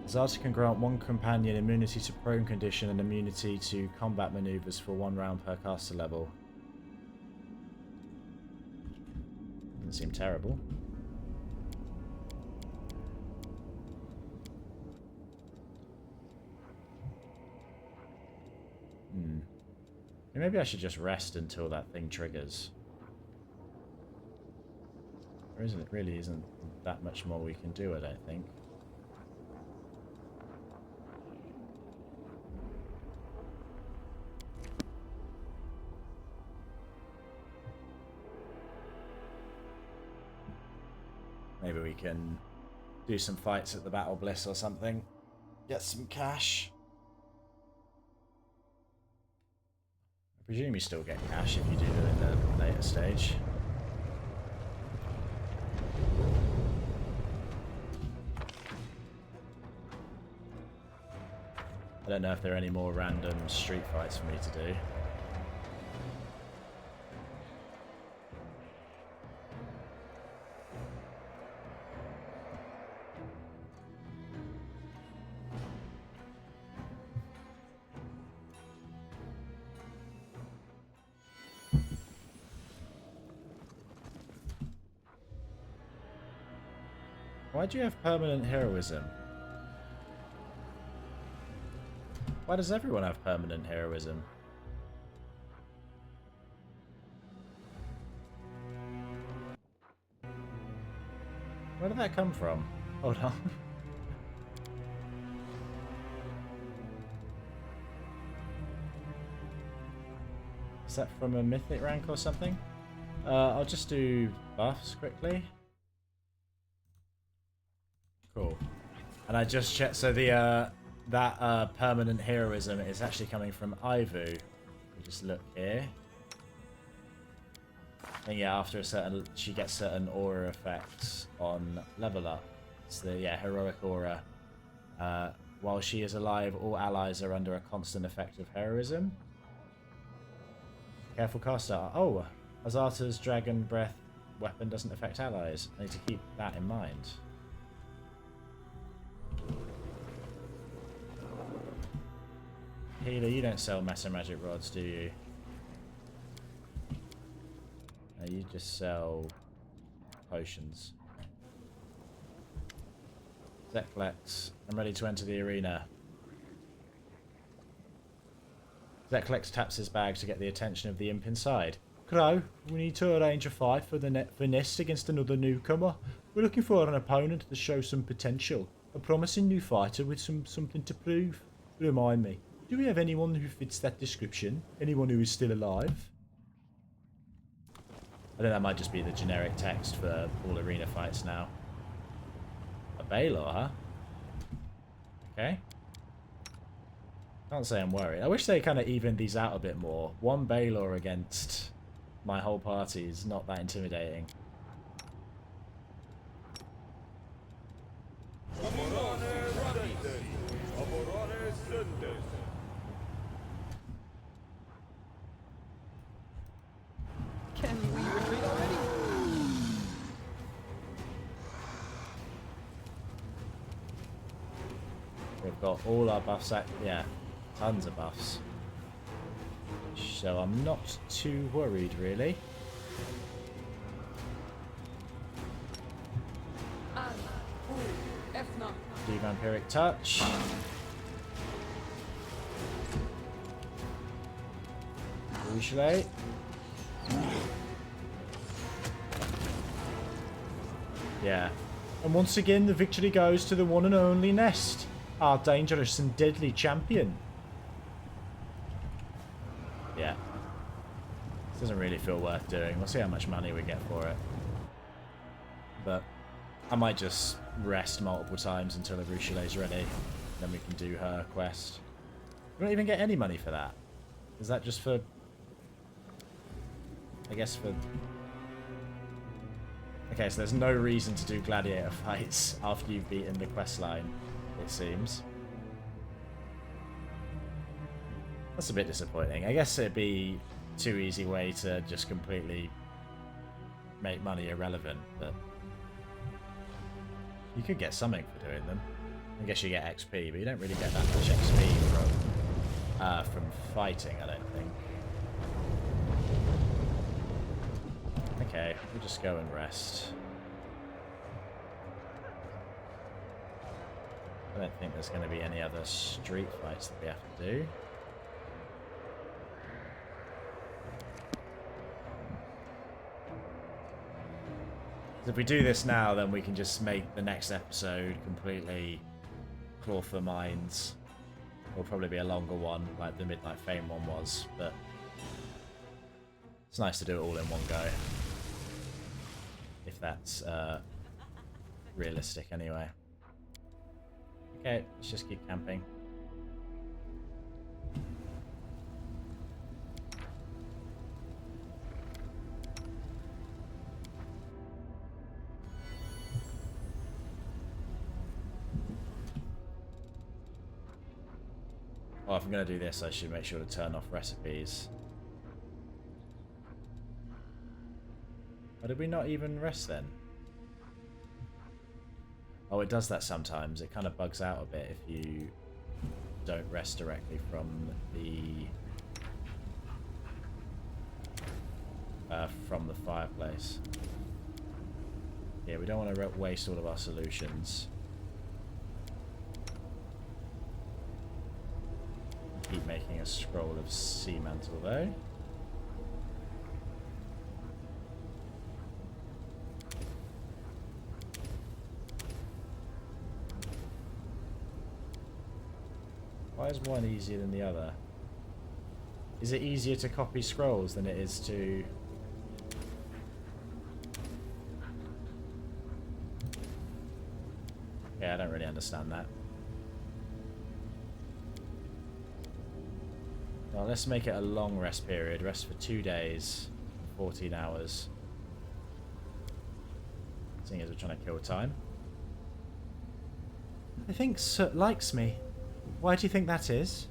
Azata can grant one companion immunity to prone condition and immunity to combat maneuvers for 1 round per caster level. Doesn't seem terrible. Maybe I should just rest until that thing triggers. There really isn't that much more we can do, I don't think. Maybe we can do some fights at the Battle Bliss or something. Get some cash. I presume you still get cash if you do it in the later stage. I don't know if there are any more random street fights for me to do. Why do you have permanent heroism? Why does everyone have permanent heroism? Where did that come from? Hold on. Is that from a mythic rank or something? I'll just do buffs quickly. Cool. And I just checked, so the that permanent heroism is actually coming from Ivu. Just look here. And yeah, after a certain, she gets certain aura effects on level up. It's the heroic aura. While she is alive, all allies are under a constant effect of heroism. Careful caster. Oh, Azata's dragon breath weapon doesn't affect allies. I need to keep that in mind. Healer, you don't sell Mesa Magic Rods, do you? No, you just sell potions. Zeklex, I'm ready to enter the arena. Zeklex taps his bag to get the attention of the imp inside. Crow, we need to arrange a fight for Nest against another newcomer. We're looking for an opponent to show some potential. A promising new fighter with something to prove. Remind me, do we have anyone who fits that description? Anyone who is still alive? I think that might just be the generic text for all arena fights now. A Baylor, huh? Okay. Can't say I'm worried. I wish they kind of evened these out a bit more. One Baylor against my whole party is not that intimidating. Can we retreat already? We've got all our buffs at, yeah, tons of buffs. So I'm not too worried, really. Do Vampiric Touch. Arueshalae. Yeah. And once again, the victory goes to the one and only Nest, our dangerous and deadly champion. Yeah. This doesn't really feel worth doing. We'll see how much money we get for it. But I might just rest multiple times until Arueshalae's ready. Then we can do her quest. We don't even get any money for that. Is that just for... I guess for... Okay, so there's no reason to do gladiator fights after you've beaten the quest line, it seems. That's a bit disappointing. I guess it'd be too easy way to just completely make money irrelevant, but you could get something for doing them. I guess you get XP, but you don't really get that much XP from fighting, I don't think. Okay, we'll just go and rest. I don't think there's going to be any other street fights that we have to do. If we do this now, then we can just make the next episode completely claw for minds. It'll probably be a longer one, like the Midnight Fame one was, but it's nice to do it all in one go. If that's realistic anyway. Okay, let's just keep camping. Well, if I'm going to do this, I should make sure to turn off recipes. Or did we not even rest then? Oh, it does that sometimes. It kind of bugs out a bit if you don't rest directly from the fireplace. Yeah, we don't want to waste all of our solutions. Keep making a scroll of sea mantle though. Why is one easier than the other? Is it easier to copy scrolls than it is to... Yeah, I don't really understand that. Well, let's make it a long rest period. Rest for 2 days, 14 hours. Seeing as we're trying to kill time. I think Soot likes me. Why do you think that is?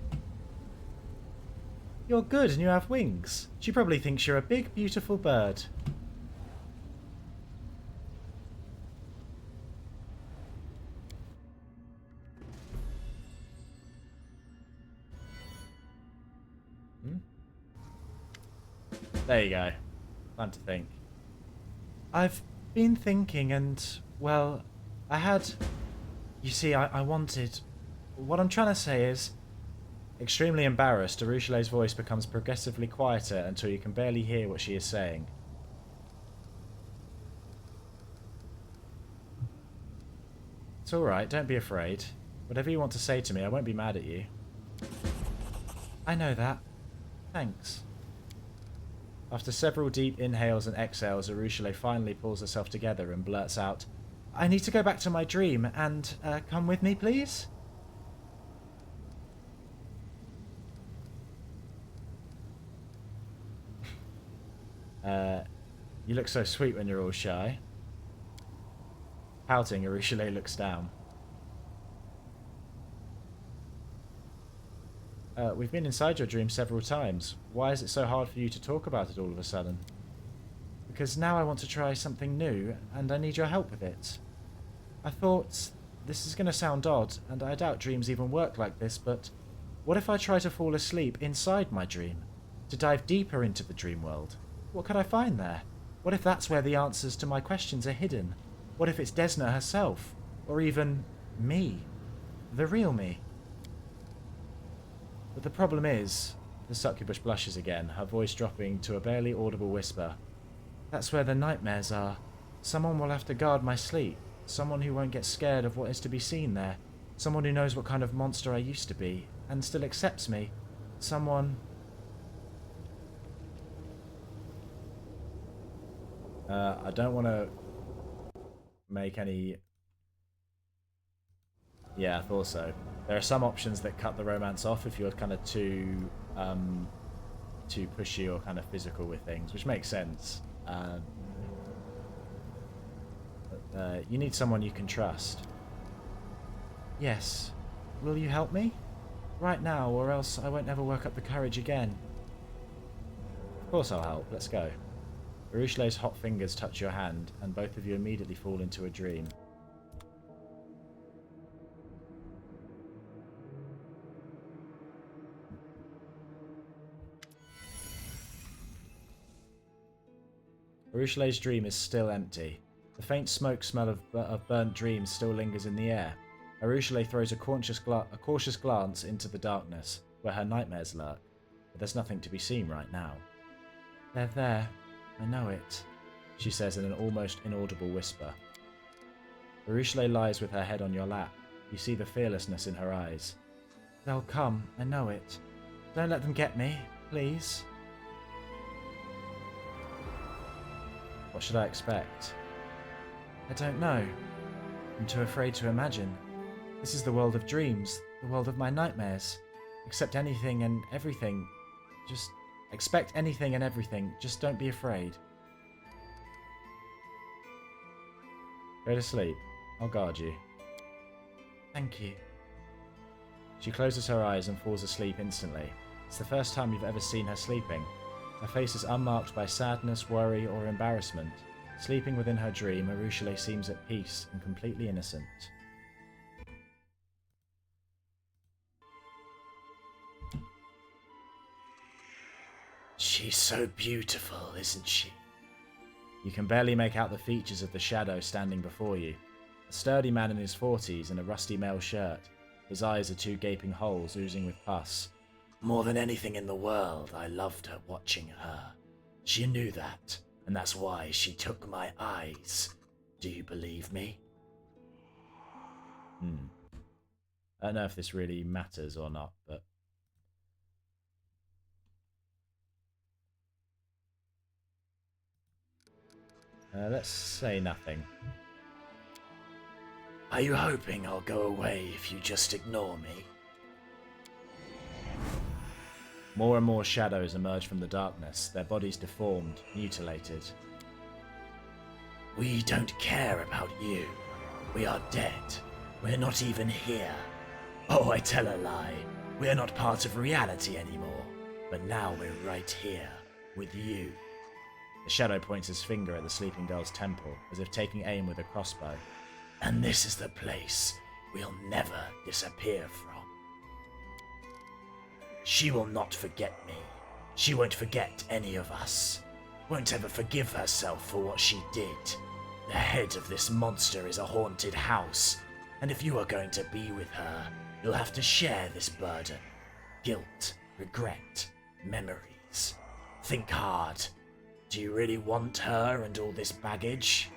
You're good and you have wings. She probably thinks you're a big, beautiful bird. There you go. Time to think. I've been thinking and, well, I had... You see, I wanted... What I'm trying to say is... Extremely embarrassed, Arueshalae's voice becomes progressively quieter until you can barely hear what she is saying. It's alright, don't be afraid. Whatever you want to say to me, I won't be mad at you. I know that. Thanks. After several deep inhales and exhales, Arueshalae finally pulls herself together and blurts out, I need to go back to my dream, and come with me, please? You look so sweet when you're all shy. Pouting, Arueshalae looks down. We've been inside your dream several times. Why is it so hard for you to talk about it all of a sudden? Because now I want to try something new, and I need your help with it. I thought, this is going to sound odd, and I doubt dreams even work like this, but what if I try to fall asleep inside my dream? To dive deeper into the dream world? What could I find there? What if that's where the answers to my questions are hidden? What if it's Desna herself? Or even me? The real me? But the problem is, The succubus blushes again, her voice dropping to a barely audible whisper. That's where the nightmares are. Someone will have to guard my sleep. Someone who won't get scared of what is to be seen there. Someone who knows what kind of monster I used to be, and still accepts me. Someone... I don't want to make any... Yeah, I thought so. There are some options that cut the romance off if you're kind of too pushy or kind of physical with things, which makes sense. You need someone you can trust. Yes. Will you help me? Right now, or else I won't ever work up the courage again. Of course I'll help. Let's go. Arueshalae's hot fingers touch your hand, and both of you immediately fall into a dream. Arueshalae's dream is still empty. The faint smoke smell of burnt dreams still lingers in the air. Arueshalae throws a cautious glance into the darkness, where her nightmares lurk, but there's nothing to be seen right now. They're there. I know it, she says in an almost inaudible whisper. Arueshalae lies with her head on your lap. You see the fearlessness in her eyes. They'll come, I know it. Don't let them get me, please. What should I expect? I don't know. I'm too afraid to imagine. This is the world of dreams, the world of my nightmares. Accept anything and everything. Just expect anything and everything. Just don't be afraid. Go to sleep. I'll guard you. Thank you. She closes her eyes and falls asleep instantly. It's the first time you've ever seen her sleeping. Her face is unmarked by sadness, worry, or embarrassment. Sleeping within her dream, Arueshalae seems at peace and completely innocent. She's so beautiful, isn't she? You can barely make out the features of the shadow standing before you. A sturdy man in his 40s in a rusty mail shirt. His eyes are two gaping holes oozing with pus. More than anything in the world, I loved her watching her. She knew that, and that's why she took my eyes. Do you believe me? I don't know if this really matters or not, but... let's say nothing. Are you hoping I'll go away if you just ignore me? More and more shadows emerge from the darkness, their bodies deformed, mutilated. We don't care about you. We are dead. We're not even here. Oh, I tell a lie. We're not part of reality anymore. But now we're right here, with you. The shadow points his finger at the sleeping girl's temple, as if taking aim with a crossbow. And this is the place we'll never disappear from. She will not forget me. She won't forget any of us. Won't ever forgive herself for what she did. The head of this monster is a haunted house, and if you are going to be with her, you'll have to share this burden. Guilt, regret, memories. Think hard. Do you really want her and all this baggage?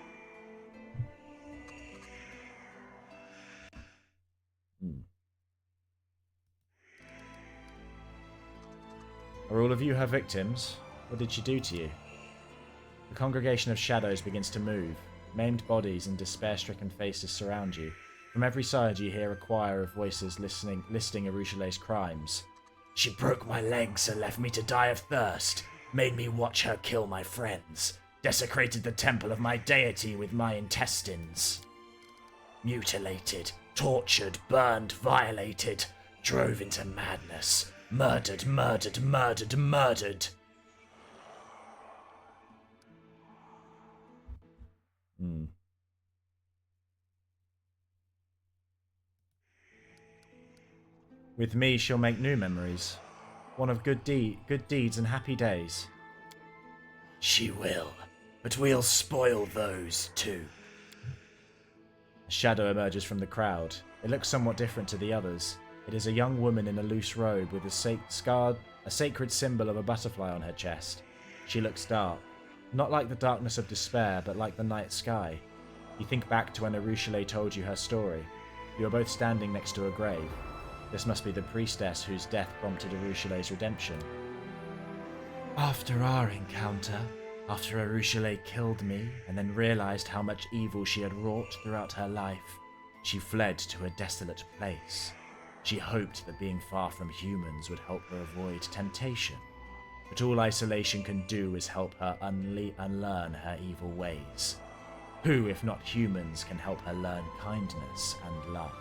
Are all of you her victims? What did she do to you? The congregation of shadows begins to move. Maimed bodies and despair-stricken faces surround you. From every side you hear a choir of voices listing Arueshalae's crimes. She broke my legs and left me to die of thirst. Made me watch her kill my friends. Desecrated the temple of my deity with my intestines. Mutilated, tortured, burned, violated. Drove into madness. Murdered, murdered, murdered, murdered. With me, she'll make new memories. One of good deeds and happy days. She will, but we'll spoil those too. A shadow emerges from the crowd. It looks somewhat different to the others. It is a young woman in a loose robe with a a sacred symbol of a butterfly on her chest. She looks dark, not like the darkness of despair, but like the night sky. You think back to when Arueshalae told you her story. You are both standing next to a grave. This must be the priestess whose death prompted Arueshalae's redemption. After our encounter, after Arueshalae killed me and then realized how much evil she had wrought throughout her life, she fled to a desolate place. She hoped that being far from humans would help her avoid temptation, but all isolation can do is help her unlearn her evil ways. Who, if not humans, can help her learn kindness and love?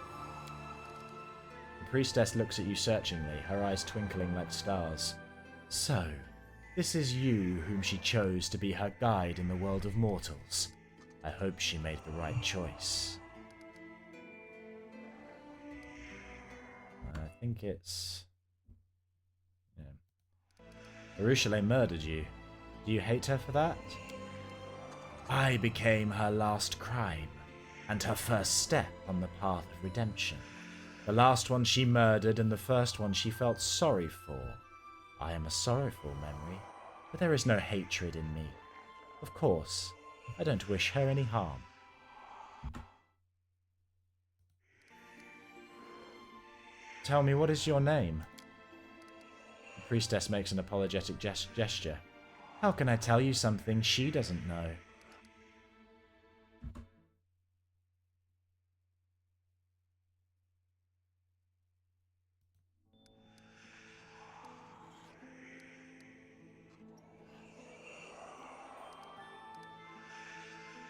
The priestess looks at you searchingly, her eyes twinkling like stars. So, this is you whom she chose to be her guide in the world of mortals. I hope she made the right choice. I think it's... yeah. Arueshalae murdered you. Do you hate her for that? I became her last crime, and her first step on the path of redemption. The last one she murdered and the first one she felt sorry for. I am a sorrowful memory, but there is no hatred in me. Of course, I don't wish her any harm. Tell me, what is your name? The priestess makes an apologetic gesture. How can I tell you something she doesn't know?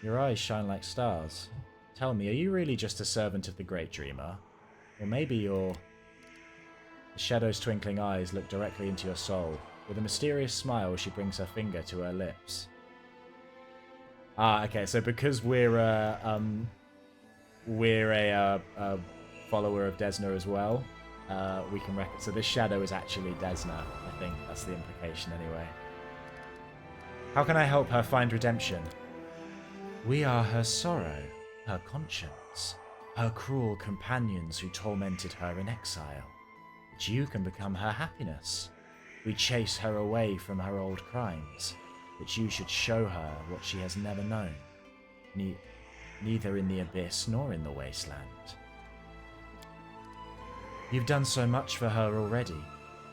Your eyes shine like stars. Tell me, are you really just a servant of the Great Dreamer? Or maybe you're... The shadow's twinkling eyes look directly into your soul. With a mysterious smile, she brings her finger to her lips. Ah, okay, so because we're a follower of Desna as well, we can reckon. So this shadow is actually Desna, I think. That's the implication anyway. How can I help her find redemption? We are her sorrow, her conscience, her cruel companions who tormented her in exile. But you can become her happiness. We chase her away from her old crimes, but you should show her what she has never known, neither in the abyss nor in the wasteland. You've done so much for her already.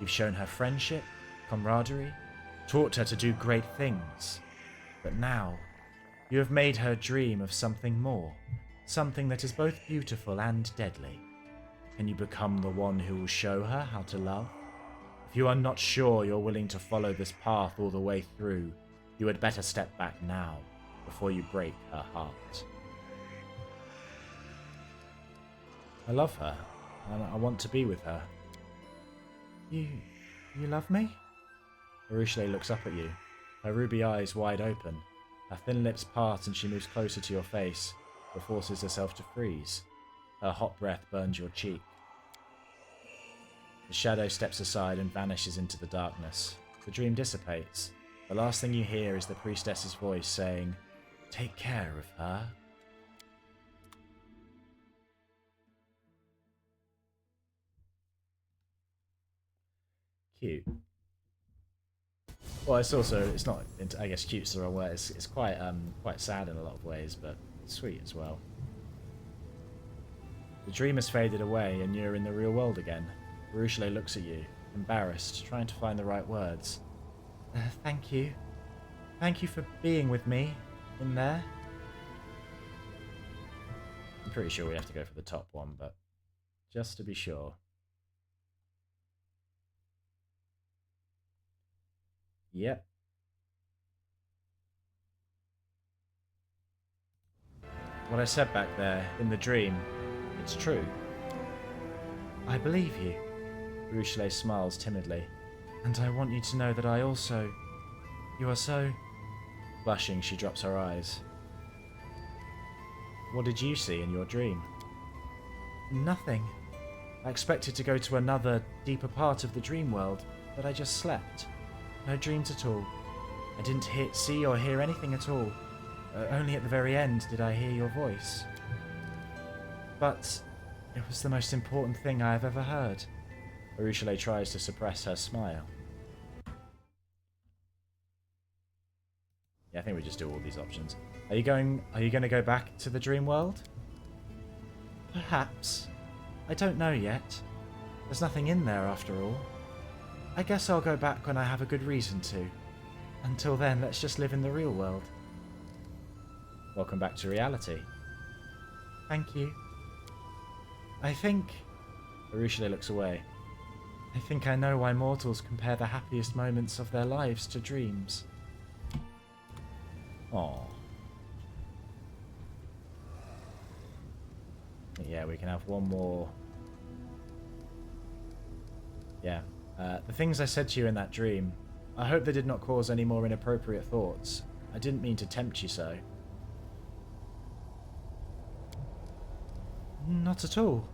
You've shown her friendship, camaraderie, taught her to do great things. But now, you have made her dream of something more, something that is both beautiful and deadly. Can you become the one who will show her how to love? If you are not sure you're willing to follow this path all the way through, you had better step back now, before you break her heart. I love her, and I want to be with her. You love me? Arueshalae looks up at you, her ruby eyes wide open. Her thin lips part and she moves closer to your face, but forces herself to freeze. Her hot breath burns your cheek. The shadow steps aside and vanishes into the darkness. The dream dissipates. The last thing you hear is the priestess's voice saying, "Take care of her." Cute. Well, it's not, I guess cute's the wrong word. It's quite sad in a lot of ways, but sweet as well. The dream has faded away and you're in the real world again. Arueshalae looks at you, embarrassed, trying to find the right words. Thank you. Thank you for being with me in there. I'm pretty sure we have to go for the top one, but just to be sure. Yep. What I said back there, in the dream, it's true. I believe you. Arueshalae smiles timidly. And I want you to know that I also... You are so... Blushing, she drops her eyes. What did you see in your dream? Nothing. I expected to go to another, deeper part of the dream world, but I just slept. No dreams at all. I didn't see or hear anything at all. Only at the very end did I hear your voice. But it was the most important thing I have ever heard. Arueshalae tries to suppress her smile. Yeah, I think we just do all these options. Are you going to go back to the dream world? Perhaps. I don't know yet. There's nothing in there after all. I guess I'll go back when I have a good reason to. Until then, let's just live in the real world. Welcome back to reality. Thank you. I think... Arueshalae looks away. I think I know why mortals compare the happiest moments of their lives to dreams. Aww. Yeah, we can have one more. Yeah. The things I said to you in that dream, I hope they did not cause any more inappropriate thoughts. I didn't mean to tempt you so. Not at all.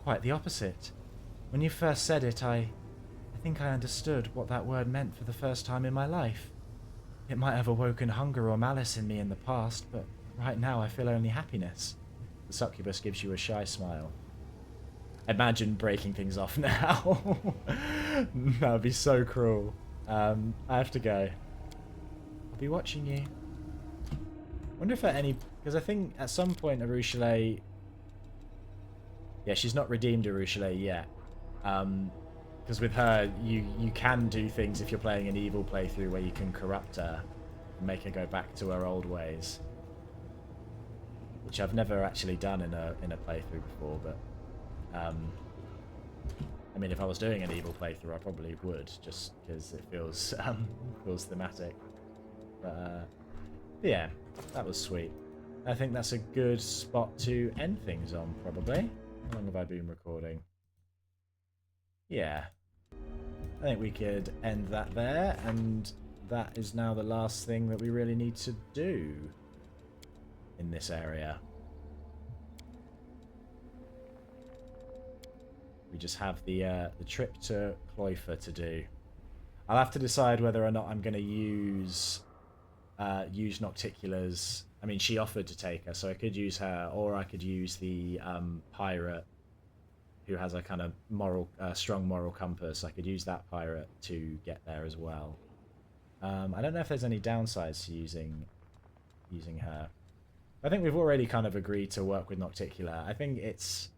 Quite the opposite. When you first said it, I think I understood what that word meant for the first time in my life. It might have awoken hunger or malice in me in the past, but right now I feel only happiness. The succubus gives you a shy smile. Imagine breaking things off now. That would be so cruel. I have to go. I'll be watching you. Wonder if at any... Because I think at some point Arueshalae... Yeah, she's not redeemed Arueshalae yet. Because with her, you can do things if you're playing an evil playthrough where you can corrupt her and make her go back to her old ways. Which I've never actually done in a playthrough before, but... I mean, if I was doing an evil playthrough, I probably would, just because it feels thematic. But yeah, that was sweet. I think that's a good spot to end things on, probably. How long have I been recording? Yeah. I think we could end that there, and that is now the last thing that we really need to do in this area. We just have the trip to Cloyfer to do. I'll have to decide whether or not I'm going to use Nocticular's... I mean, she offered to take her, so I could use her, or I could use the pirate who has a kind of strong moral compass. I could use that pirate to get there as well. I don't know if there's any downsides to using her. I think we've already kind of agreed to work with Nocticular. I think it's...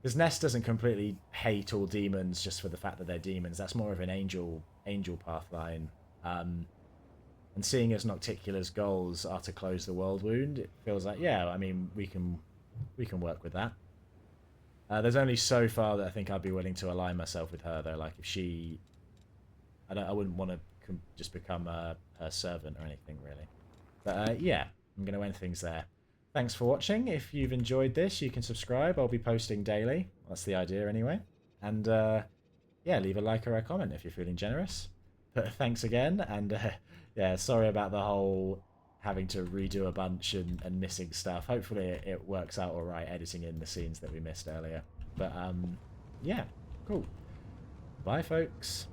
Because Ness doesn't completely hate all demons just for the fact that they're demons. That's more of an angel path line. And seeing as Nocticular's goals are to close the world wound, it feels like, yeah, I mean, we can work with that. There's only so far that I think I'd be willing to align myself with her, though. Like, if she... I wouldn't want to just become her servant or anything, really. But, yeah, I'm going to end things there. Thanks for watching. If you've enjoyed this, you can subscribe. I'll be posting daily. That's the idea, anyway. And, yeah, leave a like or a comment if you're feeling generous. But thanks again, and, yeah, sorry about the whole having to redo a bunch and missing stuff. Hopefully it works out all right, editing in the scenes that we missed earlier. But, yeah, cool. Bye, folks.